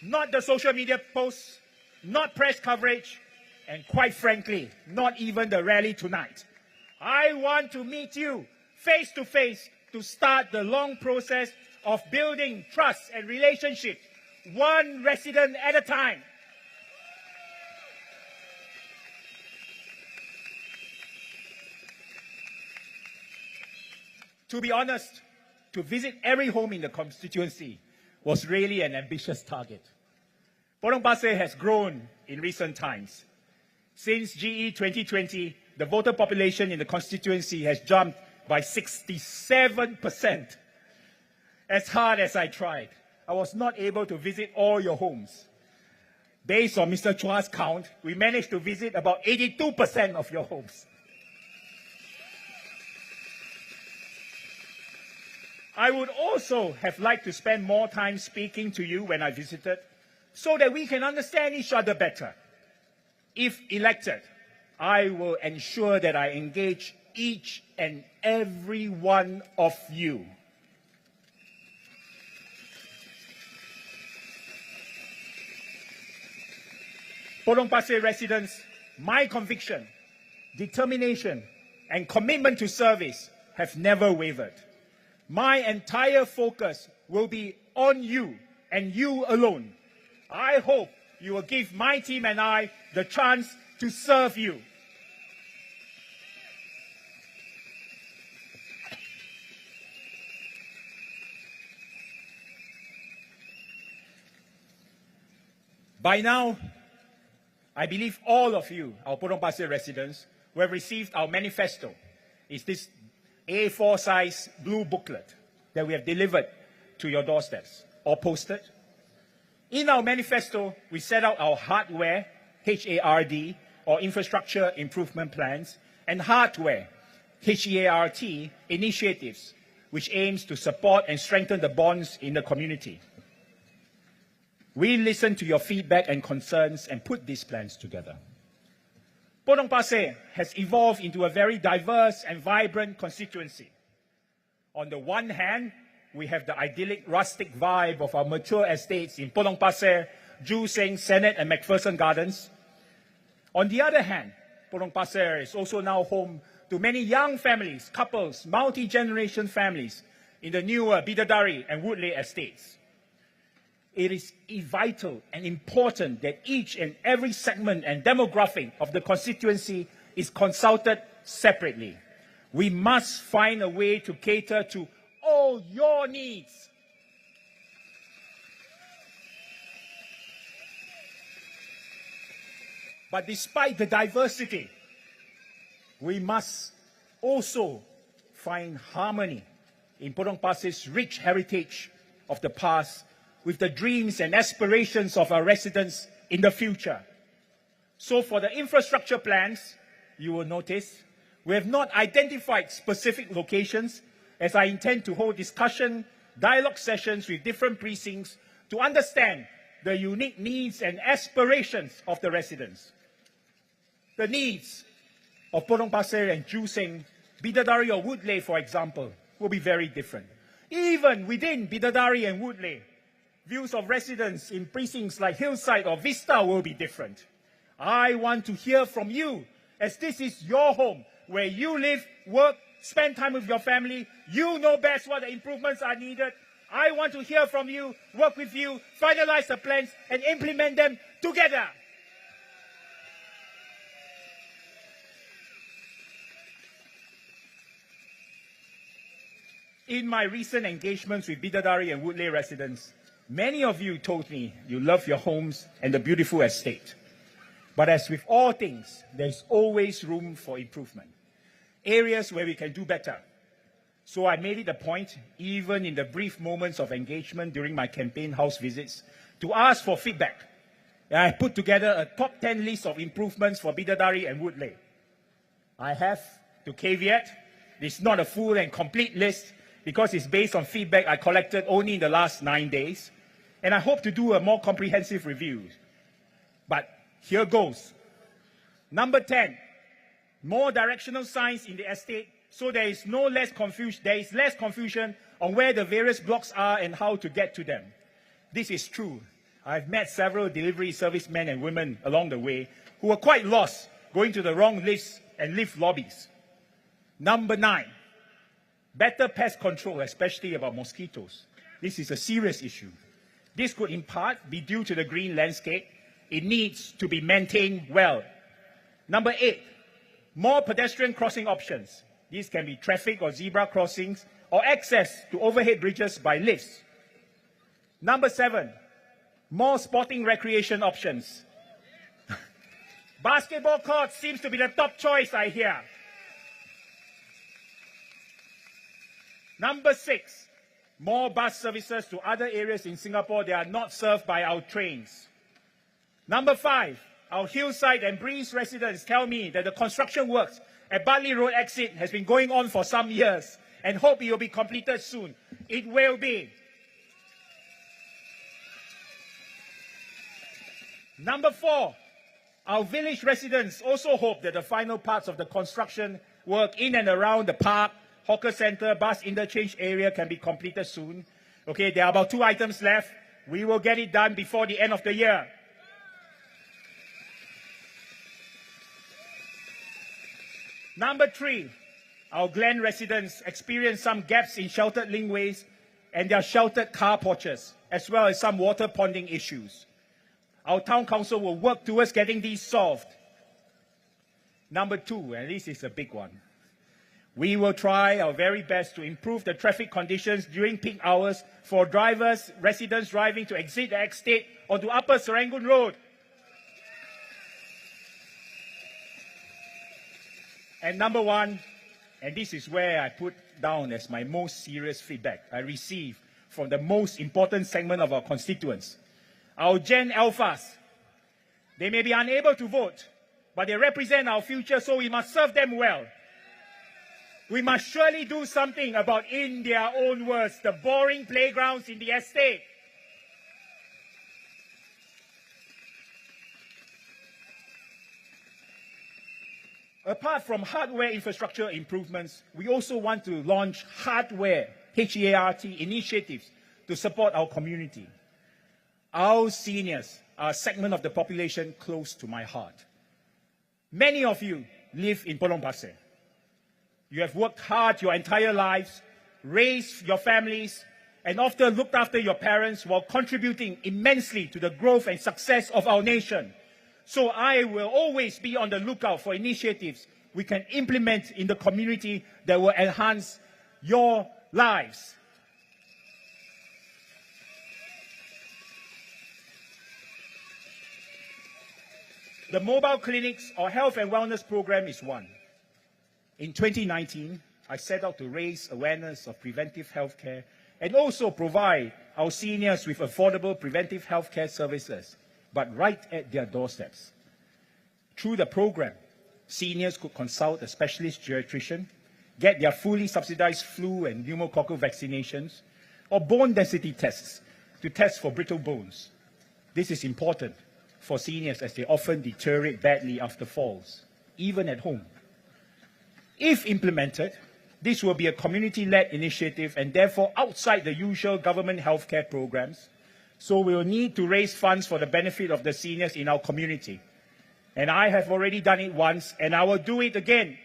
D: Not the social media posts, not press coverage, and quite frankly, not even the rally tonight. I want to meet you face to face to start the long process of building trust and relationship, one resident at a time. To be honest, to visit every home in the constituency was really an ambitious target. Potong Pasir has grown in recent times. Since GE2020, the voter population in the constituency has jumped by 67%. As hard as I tried, I was not able to visit all your homes. Based on Mr. Chua's count, we managed to visit about 82% of your homes. I would also have liked to spend more time speaking to you when I visited, so that we can understand each other better. If elected, I will ensure that I engage each and every one of you. Potong Pasir residents, my conviction, determination, and commitment to service have never wavered. My entire focus will be on you and you alone. I hope you will give my team and I the chance to serve you. By now, I believe all of you, our Potong Pasir residents, who have received our manifesto. It's this A4 size blue booklet that we have delivered to your doorsteps or posted. In our manifesto, we set out our hardware, HARD, or infrastructure improvement plans, and hardware, HEART, initiatives, which aims to support and strengthen the bonds in the community. We listened to your feedback and concerns and put these plans together. Potong Pasir has evolved into a very diverse and vibrant constituency. On the one hand, we have the idyllic rustic vibe of our mature estates in Potong Pasir, Joo Seng, Senate, and McPherson Gardens. On the other hand, Potong Pasir is also now home to many young families, couples, multi-generation families in the newer Bidadari and Woodley estates. It is vital and important that each and every segment and demographic of the constituency is consulted separately. We must find a way to cater to all your needs. But despite the diversity, we must also find harmony in Potong Pasir's rich heritage of the past with the dreams and aspirations of our residents in the future. So for the infrastructure plans, you will notice we have not identified specific locations, as I intend to hold discussion, dialogue sessions with different precincts to understand the unique needs and aspirations of the residents. The needs of Potong Pasir and Joo Seng, Bidadari or Woodley, for example, will be very different. Even within Bidadari and Woodley, views of residents in precincts like Hillside or Vista will be different. I want to hear from you, as this is your home, where you live, work, spend time with your family. You know best what the improvements are needed. I want to hear from you, work with you, finalize the plans, and implement them together. In my recent engagements with Bidadari and Woodley residents, many of you told me you love your homes and the beautiful estate. But as with all things, there's always room for improvement. areas where we can do better. So I made it a point, even in the brief moments of engagement during my campaign house visits, to ask for feedback. And I put together a top 10 list of improvements for Bidadari and Woodleigh. I have to caveat, it's not a full and complete list because it's based on feedback I collected only in the last 9 days. And I hope to do a more comprehensive review. But here goes. Number 10, more directional signs in the estate so there is less confusion on where the various blocks are and how to get to them. This is true. I've met several delivery servicemen and women along the way who were quite lost, going to the wrong lifts and lift lobbies. Number 9, better pest control, especially about mosquitoes. This is a serious issue. This could in part be due to the green landscape. It needs to be maintained well. Number 8, more pedestrian crossing options. These can be traffic or zebra crossings or access to overhead bridges by lifts. Number 7, more sporting recreation options. Basketball courts seems to be the top choice, I hear. Number 6, more bus services to other areas in Singapore that are not served by our trains. Number 5, our hillside and breeze residents tell me that the construction works at Bartley Road exit has been going on for some years and hope it will be completed soon. It will be. Number 4, our village residents also hope that the final parts of the construction work in and around the park, hawker center, bus interchange area can be completed soon. Okay, there are about 2 items left. We will get it done before the end of the year. Number 3, our Glen residents experience some gaps in sheltered linkways and their sheltered car porches, as well as some water ponding issues. Our town council will work towards getting these solved. Number 2, and this is a big one. We will try our very best to improve the traffic conditions during peak hours for drivers, residents driving to exit the estate onto Upper Serangoon Road. And number 1, and this is where I put down as my most serious feedback I received from the most important segment of our constituents, our Gen Alphas. They may be unable to vote, but they represent our future, so we must serve them well. We must surely do something about, in their own words, the boring playgrounds in the estate. Apart from hardware infrastructure improvements, we also want to launch hardware, H-E-A-R-T, initiatives to support our community. Our seniors are a segment of the population close to my heart. Many of you live in Potong Pasir. You have worked hard your entire lives, raised your families, and often looked after your parents while contributing immensely to the growth and success of our nation. So I will always be on the lookout for initiatives we can implement in the community that will enhance your lives. The mobile clinics or health and wellness program is one. In 2019, I set out to raise awareness of preventive health care and also provide our seniors with affordable preventive health care services, but right at their doorsteps. Through the program, seniors could consult a specialist geriatrician, get their fully subsidized flu and pneumococcal vaccinations, or bone density tests to test for brittle bones. This is important for seniors as they often deteriorate badly after falls, even at home. If implemented, this will be a community-led initiative and therefore outside the usual government healthcare programs, so we will need to raise funds for the benefit of the seniors in our community. And I have already done it once, and I will do it again.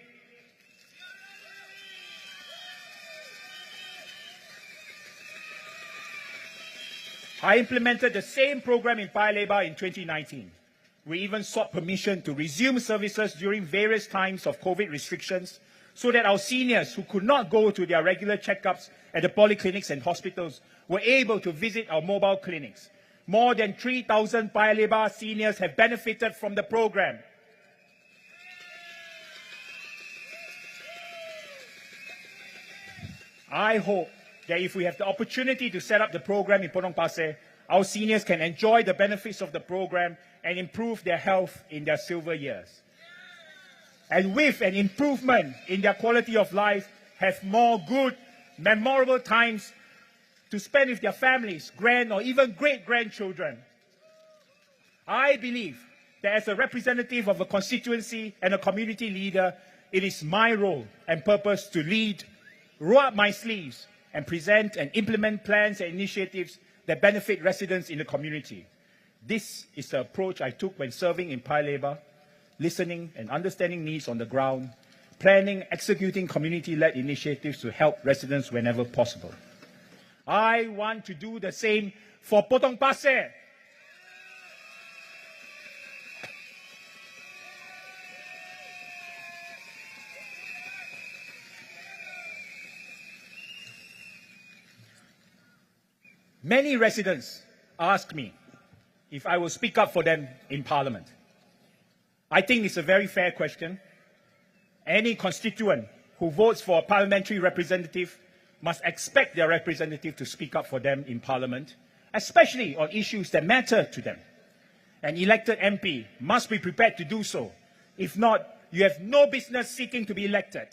D: I implemented the same program in Paya Lebar in 2019. We even sought permission to resume services during various times of COVID restrictions so that our seniors who could not go to their regular checkups at the polyclinics and hospitals were able to visit our mobile clinics. More than 3,000 Paya Lebar seniors have benefited from the program. I hope that if we have the opportunity to set up the program in Potong Pasir, our seniors can enjoy the benefits of the program and improve their health in their silver years. And with an improvement in their quality of life, have more good, memorable times to spend with their families, grand or even great-grandchildren. I believe that as a representative of a constituency and a community leader, it is my role and purpose to lead, roll up my sleeves, and present and implement plans and initiatives that benefit residents in the community. This is the approach I took when serving in Paya Lebar, listening and understanding needs on the ground, planning, executing community-led initiatives to help residents whenever possible. I want to do the same for Potong Pasir. Many residents ask me if I will speak up for them in Parliament. I think it's a very fair question. Any constituent who votes for a parliamentary representative must expect their representative to speak up for them in Parliament, especially on issues that matter to them. An elected MP must be prepared to do so. If not, you have no business seeking to be elected.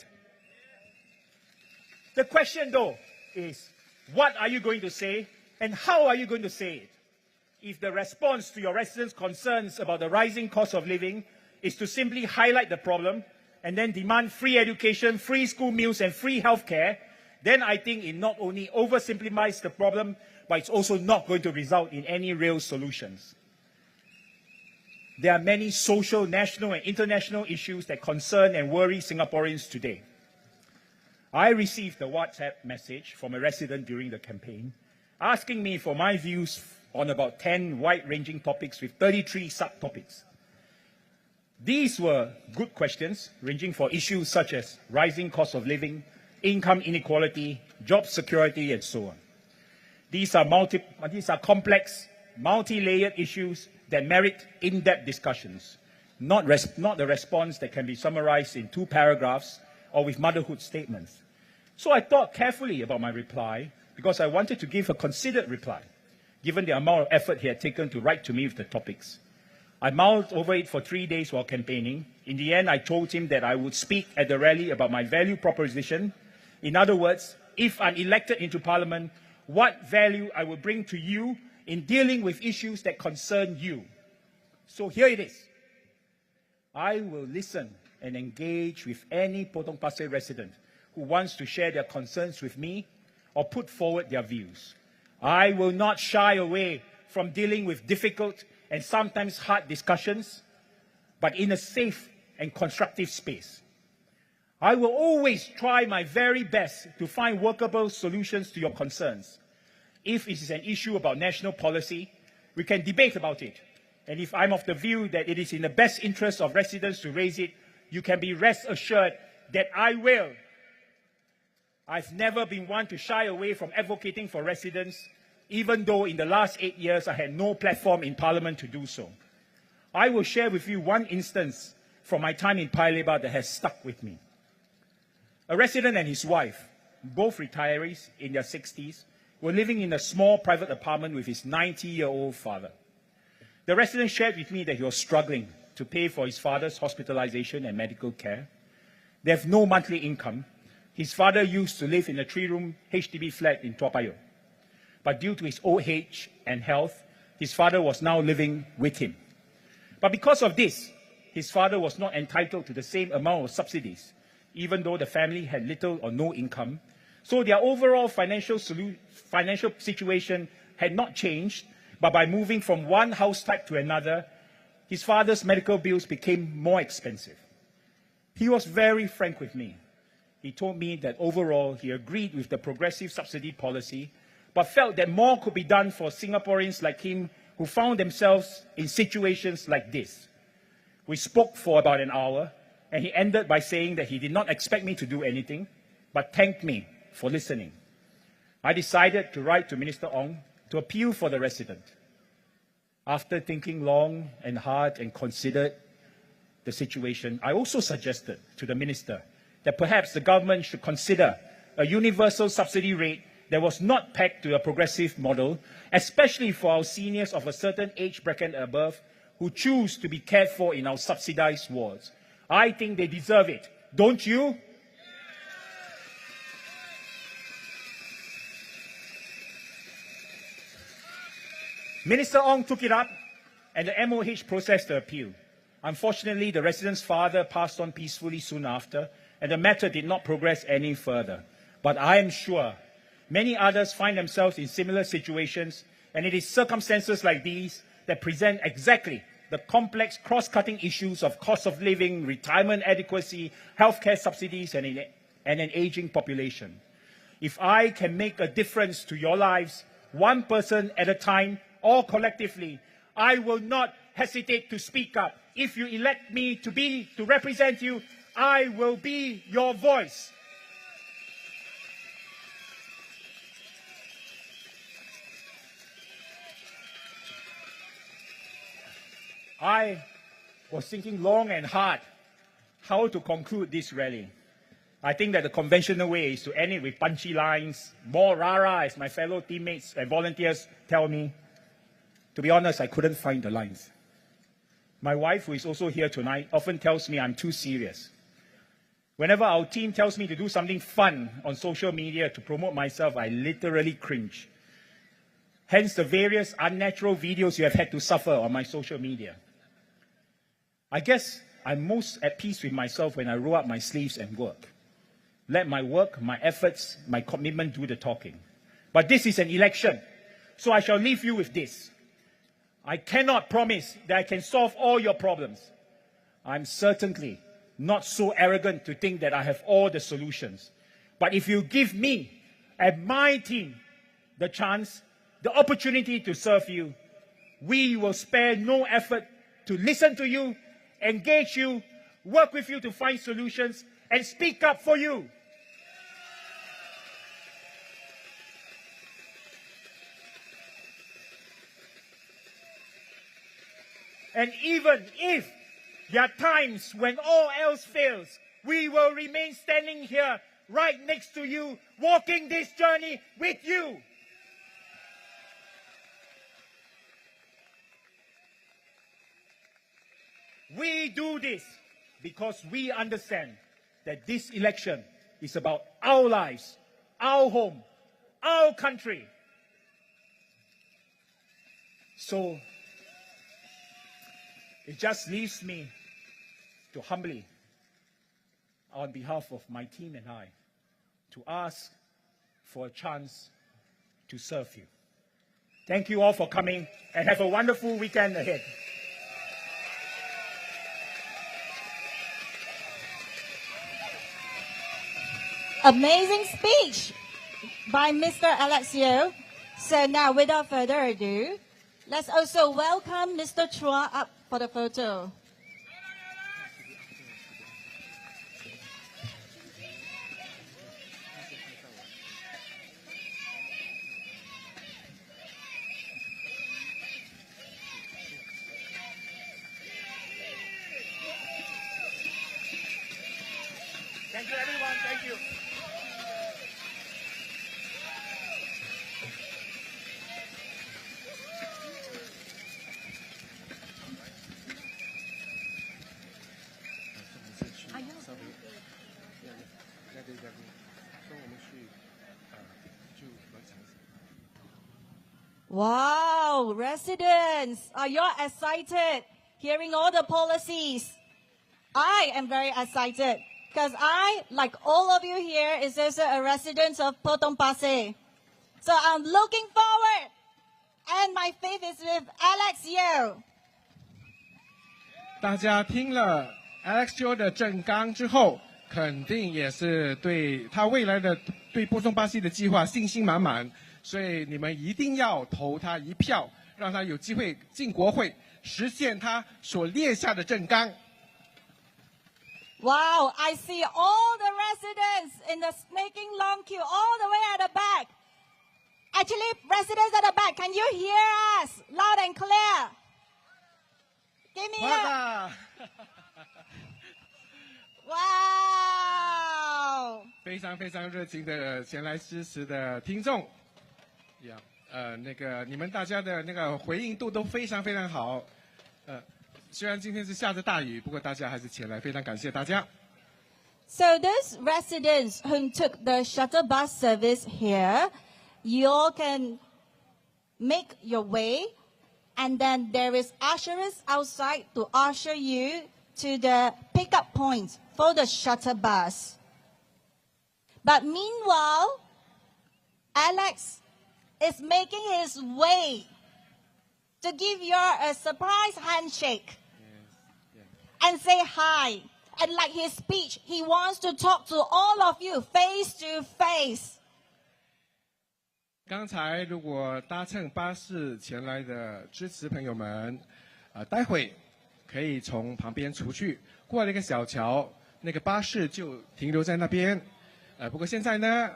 D: The question, though, is what are you going to say and how are you going to say it? If the response to your residents' concerns about the rising cost of living is to simply highlight the problem and then demand free education, free school meals and free health care, then I think it not only oversimplifies the problem, but it's also not going to result in any real solutions. There are many social, national and international issues that concern and worry Singaporeans today. I received a WhatsApp message from a resident during the campaign asking me for my views on about 10 wide-ranging topics with 33 subtopics. These were good questions, ranging for issues such as rising cost of living, income inequality, job security, and so on. These are complex, multi-layered issues that merit in-depth discussions, not the response that can be summarized in 2 paragraphs or with motherhood statements. So I thought carefully about my reply because I wanted to give a considered reply, given the amount of effort he had taken to write to me with the topics. I mulled over it for 3 days while campaigning. In the end, I told him that I would speak at the rally about my value proposition. In other words, if I'm elected into Parliament, what value I will bring to you in dealing with issues that concern you. So here it is. I will listen and engage with any Potong Pasir resident who wants to share their concerns with me or put forward their views. I will not shy away from dealing with difficult and sometimes hard discussions, but in a safe and constructive space. I will always try my very best to find workable solutions to your concerns. If it is an issue about national policy, we can debate about it. And if I'm of the view that it is in the best interest of residents to raise it, you can be rest assured that I will. I've never been one to shy away from advocating for residents, even though in the last 8 years I had no platform in Parliament to do so. I will share with you one instance from my time in Paya Lebar that has stuck with me. A resident and his wife, both retirees in their 60s, were living in a small private apartment with his 90-year-old father. The resident shared with me that he was struggling to pay for his father's hospitalization and medical care. They have no monthly income. His father used to live in a 3-room HDB flat in Tua Payoh. But due to his old age and health, his father was now living with him. But because of this, his father was not entitled to the same amount of subsidies, even though the family had little or no income. So their overall financial situation had not changed, but by moving from one house type to another, his father's medical bills became more expensive. He was very frank with me. He told me that overall he agreed with the progressive subsidy policy, but felt that more could be done for Singaporeans like him who found themselves in situations like this. We spoke for about an hour, and he ended by saying that he did not expect me to do anything, but thanked me for listening. I decided to write to Minister Ong to appeal for the resident. After thinking long and hard and considered the situation, I also suggested to the minister that perhaps the government should consider a universal subsidy rate that was not pegged to a progressive model, especially for our seniors of a certain age bracket and above who choose to be cared for in our subsidized wards. I think they deserve it. Don't you? Minister Ong took it up, and the MOH processed the appeal. Unfortunately, the resident's father passed on peacefully soon after, and the matter did not progress any further. But I am sure many others find themselves in similar situations, and it is circumstances like these that present exactly the complex cross-cutting issues of cost of living, retirement adequacy, healthcare subsidies, and an aging population. If I can make a difference to your lives, one person at a time or collectively, I will not hesitate to speak up. If you elect me to represent you, I will be your voice. I was thinking long and hard how to conclude this rally. I think that the conventional way is to end it with punchy lines, more rah-rah, as my fellow teammates and volunteers tell me. To be honest, I couldn't find the lines. My wife, who is also here tonight, often tells me I'm too serious. Whenever our team tells me to do something fun on social media to promote myself, I literally cringe. Hence the various unnatural videos you have had to suffer on my social media. I guess I'm most at peace with myself when I roll up my sleeves and work. Let my work, my efforts, my commitment do the talking. But this is an election, so I shall leave you with this. I cannot promise that I can solve all your problems. I'm certainly not so arrogant to think that I have all the solutions. But if you give me and my team the chance, the opportunity to serve you, we will spare no effort to listen to you, engage you, work with you to find solutions, and speak up for you. And even if there are times when all else fails, we will remain standing here right next to you, walking this journey with you. We do this because we understand that this election is about our lives, our home, our country. So it just leaves me to humbly, on behalf of my team and I, to ask for a chance to serve you. Thank you all for coming, and have a wonderful weekend ahead.
A: Amazing speech by Mr. Alexio. So now, without further ado, let's also welcome Mr. Chua up for the photo.
D: Thank you, everyone. Thank you.
A: Wow, residents, are you excited hearing all the policies? I am very excited because I, like all of you here, is also a resident of Potong Pasir. So I'm looking forward, and my faith is with Alex Yeo.
B: 大家听了 Alex Yeo 的政纲之后，肯定也是对他未来的对波东巴西的计划信心满满，所以你们一定要投他一票，让他有机会进国会，实现他所列下的政纲。
A: Wow, I see all the residents in the snaking long queue all the way at the back. Actually, residents at the back, can you hear us loud and clear? Give me a... Wow!
B: 非常非常热情的前来支持的听众，那个你们大家的那个回应度都非常非常好，虽然今天是下着大雨，不过大家还是前来，非常感谢大家。
A: So those residents who took the shuttle bus service here, you all can make your way, and then there is ushers outside to usher you to the pickup point for the shuttle bus. But meanwhile, Alex is making his way to give you a surprise handshake and say hi. And like his speech, he wants to talk to all of you face to face.
B: 刚才如果搭乘巴士前来的支持朋友们，待会可以从旁边出去，过了一个小桥，那个巴士就停留在那边。不过现在呢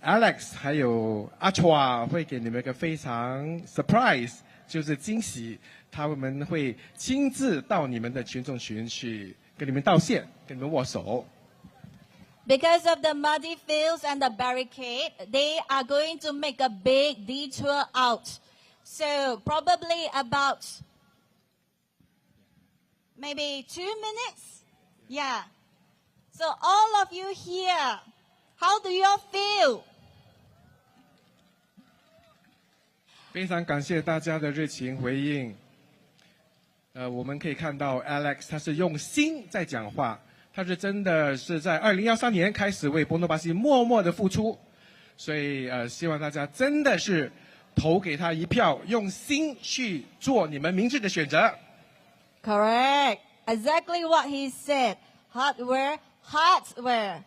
B: ，Alex 还有阿 Chua 会给你们一个非常 surprise， 就是惊喜，他们会亲自到你们的群众群去跟你们道谢，跟你们握手。
A: Because of the muddy fields and the barricade, they are going to make a big detour out. So probably about maybe 2 minutes. Yeah. So all of you here, how do you all feel?
B: 非常感谢大家的热情回应。我们可以看到 Alex 他是用心在讲话，他是真的是在2013年开始为波多巴西默默的付出，所以希望大家真的是投给他一票，用心去做你们明智的选择。
A: Correct. Exactly what he said. Hardware, hardware.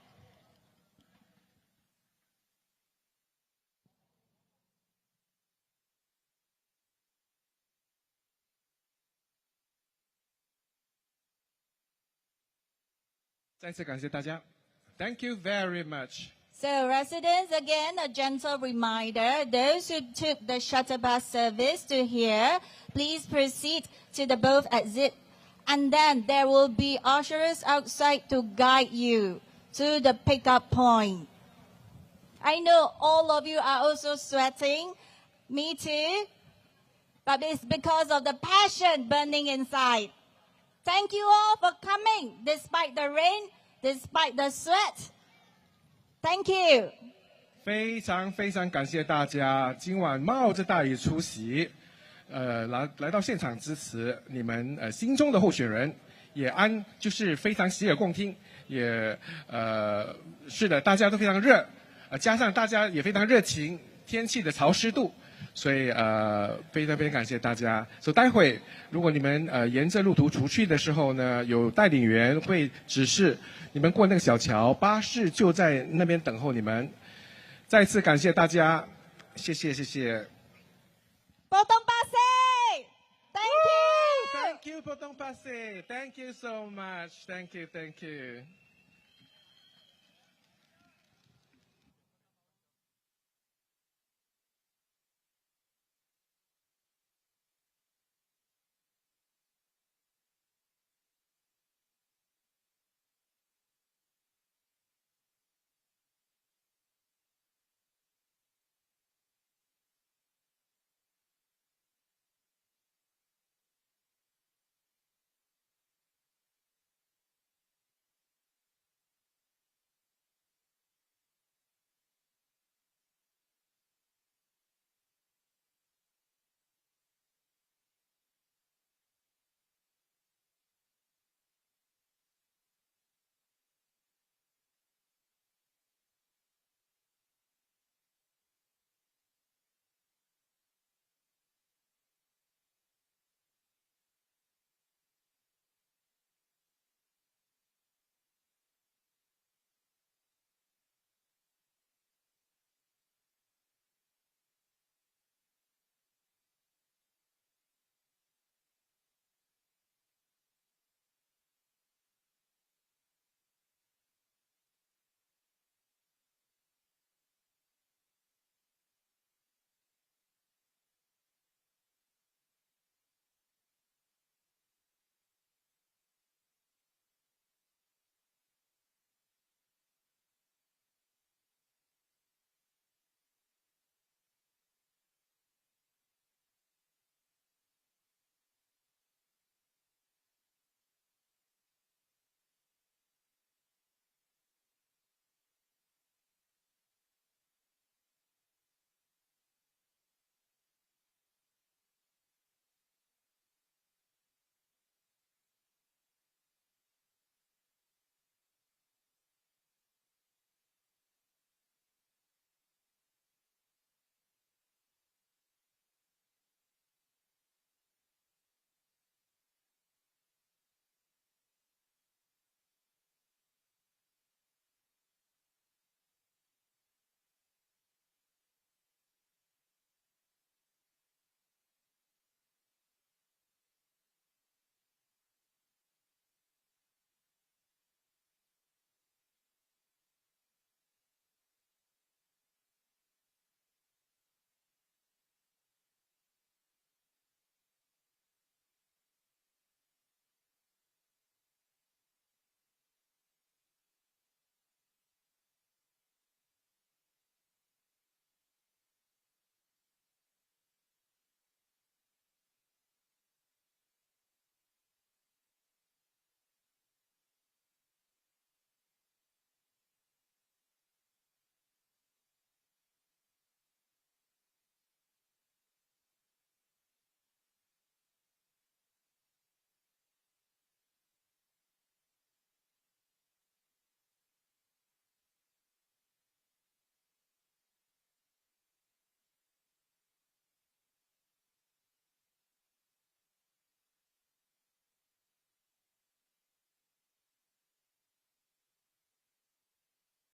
B: 再次感谢大家 ，Thank you very much.
A: So residents, again, a gentle reminder, those who took the shuttle bus service to here, please proceed to the both exit, and then there will be ushers outside to guide you to the pickup point. I know all of you are also sweating, me too, but it's because of the passion burning inside. Thank you all for coming, despite the rain, despite the sweat. Thank you.
B: 非常非常感谢大家今晚冒着大雨出席，来到现场支持你们心中的候选人，也就是非常洗耳恭听，也是的，大家都非常热，加上大家也非常热情，天气的潮湿度。所以非常非常感谢大家。所以待会如果你们沿着路途出去的时候呢，有带领员会指示你们过那个小桥，巴士就在那边等候你们。再次感谢大家，谢谢谢谢。
A: 波东巴西 ，Thank you.
B: Thank you, Potong Pasir. Thank you so much. Thank you, thank you.